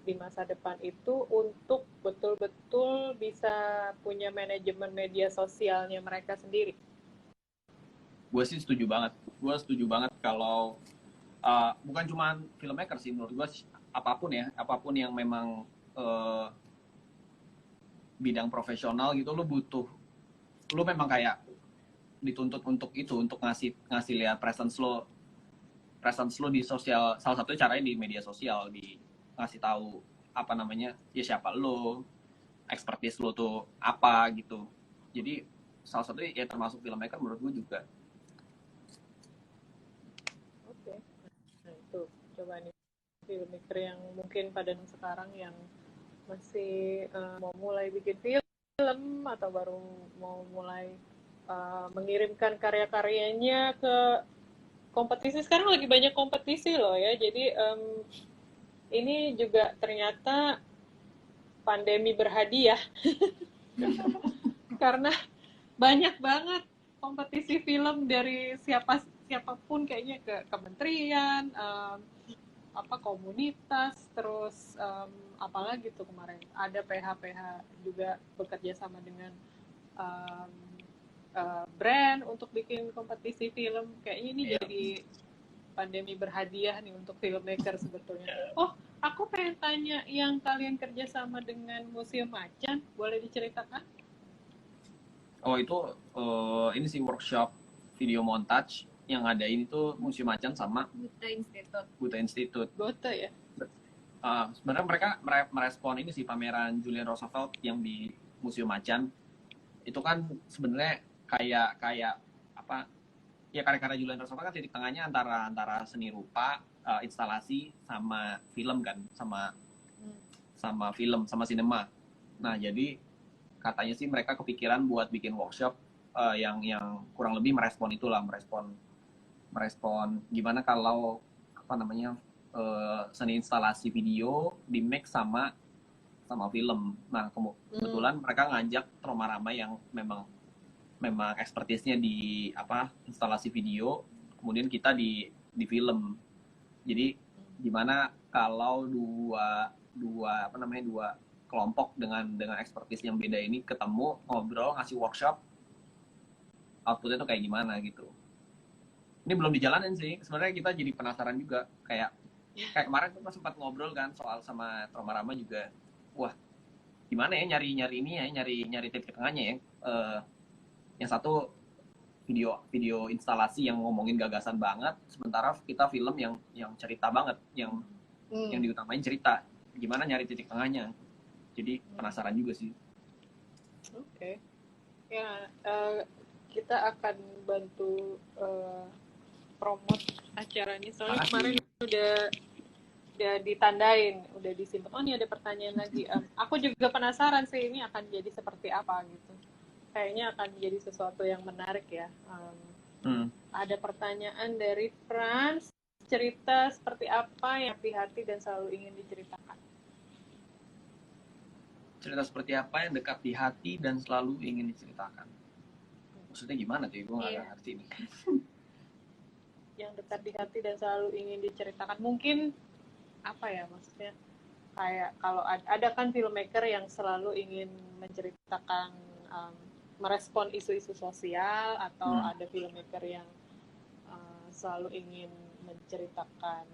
A: di masa depan itu untuk betul-betul bisa punya manajemen media sosialnya mereka sendiri?
B: Gue sih setuju banget. Gue setuju banget kalau bukan cuma filmmaker sih, menurut gue apapun ya, apapun yang memang bidang profesional gitu, lu memang kayak dituntut untuk itu, untuk ngasih lihat presence lo di sosial. Salah satunya caranya di media sosial, di ngasih tahu apa namanya, ya siapa lo, expertise lo tuh apa gitu. Jadi salah satunya ya termasuk filmmaker menurut gue juga.
A: Oke. Nah itu coba nih filmmaker yang mungkin pada sekarang yang masih mau mulai bikin film atau baru mau mulai mengirimkan karya-karyanya ke kompetisi. Sekarang lagi banyak kompetisi loh ya, jadi ini juga ternyata pandemi berhadiah karena banyak banget kompetisi film dari siapapun kayaknya, ke kementerian, apa komunitas, terus apalagi tuh kemarin ada PH juga bekerja sama dengan um, brand untuk bikin kompetisi film. Kayaknya ini jadi pandemi berhadiah nih untuk filmmaker sebetulnya. Oh, aku pengen tanya, yang kalian kerja sama dengan Museum Macan, boleh diceritakan?
B: Oh itu ini sih workshop video montage yang ada ini tuh Museum Macan sama Buta Institute.
A: Gote ya?
B: Sebenarnya mereka merespon ini sih pameran Julian Roosevelt yang di Museum Macan. Itu kan sebenarnya kayak apa ya, karya-karya Julian Roosevelt kan titik tengahnya antara seni rupa, instalasi sama film kan, sama film, sama sinema. Nah jadi katanya sih mereka kepikiran buat bikin workshop yang kurang lebih merespon gimana kalau apa namanya seni instalasi video di mix sama film. Nah kebetulan mereka ngajak Roma Rama yang memang expertise-nya di apa instalasi video, kemudian kita di film. Jadi gimana kalau dua kelompok dengan expertise yang beda ini ketemu, ngobrol, ngasih workshop, outputnya tuh kayak gimana gitu. Ini belum dijalanin sih, sebenarnya kita jadi penasaran juga, kayak kemarin kita sempat ngobrol kan soal sama Roma Rama juga, wah gimana ya nyari titik tengahnya ya. Yang satu video instalasi yang ngomongin gagasan banget, sementara kita film yang cerita banget, yang diutamain cerita, gimana nyari titik tengahnya. Jadi penasaran juga sih.
A: Oke. Ya, kita akan bantu promote acara ini. Soalnya kemarin udah ditandain, udah disimpan. Oh, ini ada pertanyaan lagi. Aku juga penasaran sih ini akan jadi seperti apa gitu. Kayaknya akan jadi sesuatu yang menarik ya. Ada pertanyaan dari Frans. Cerita seperti apa yang hati-hati dan selalu ingin diceritakan?
B: Cerita seperti apa yang dekat di hati dan selalu ingin diceritakan? Maksudnya gimana tuh? Gue nggak ngerti nih.
A: Yang dekat di hati dan selalu ingin diceritakan, mungkin apa ya maksudnya? Kayak kalau ada kan filmmaker yang selalu ingin menceritakan, merespon isu-isu sosial, atau ada filmmaker yang selalu ingin menceritakan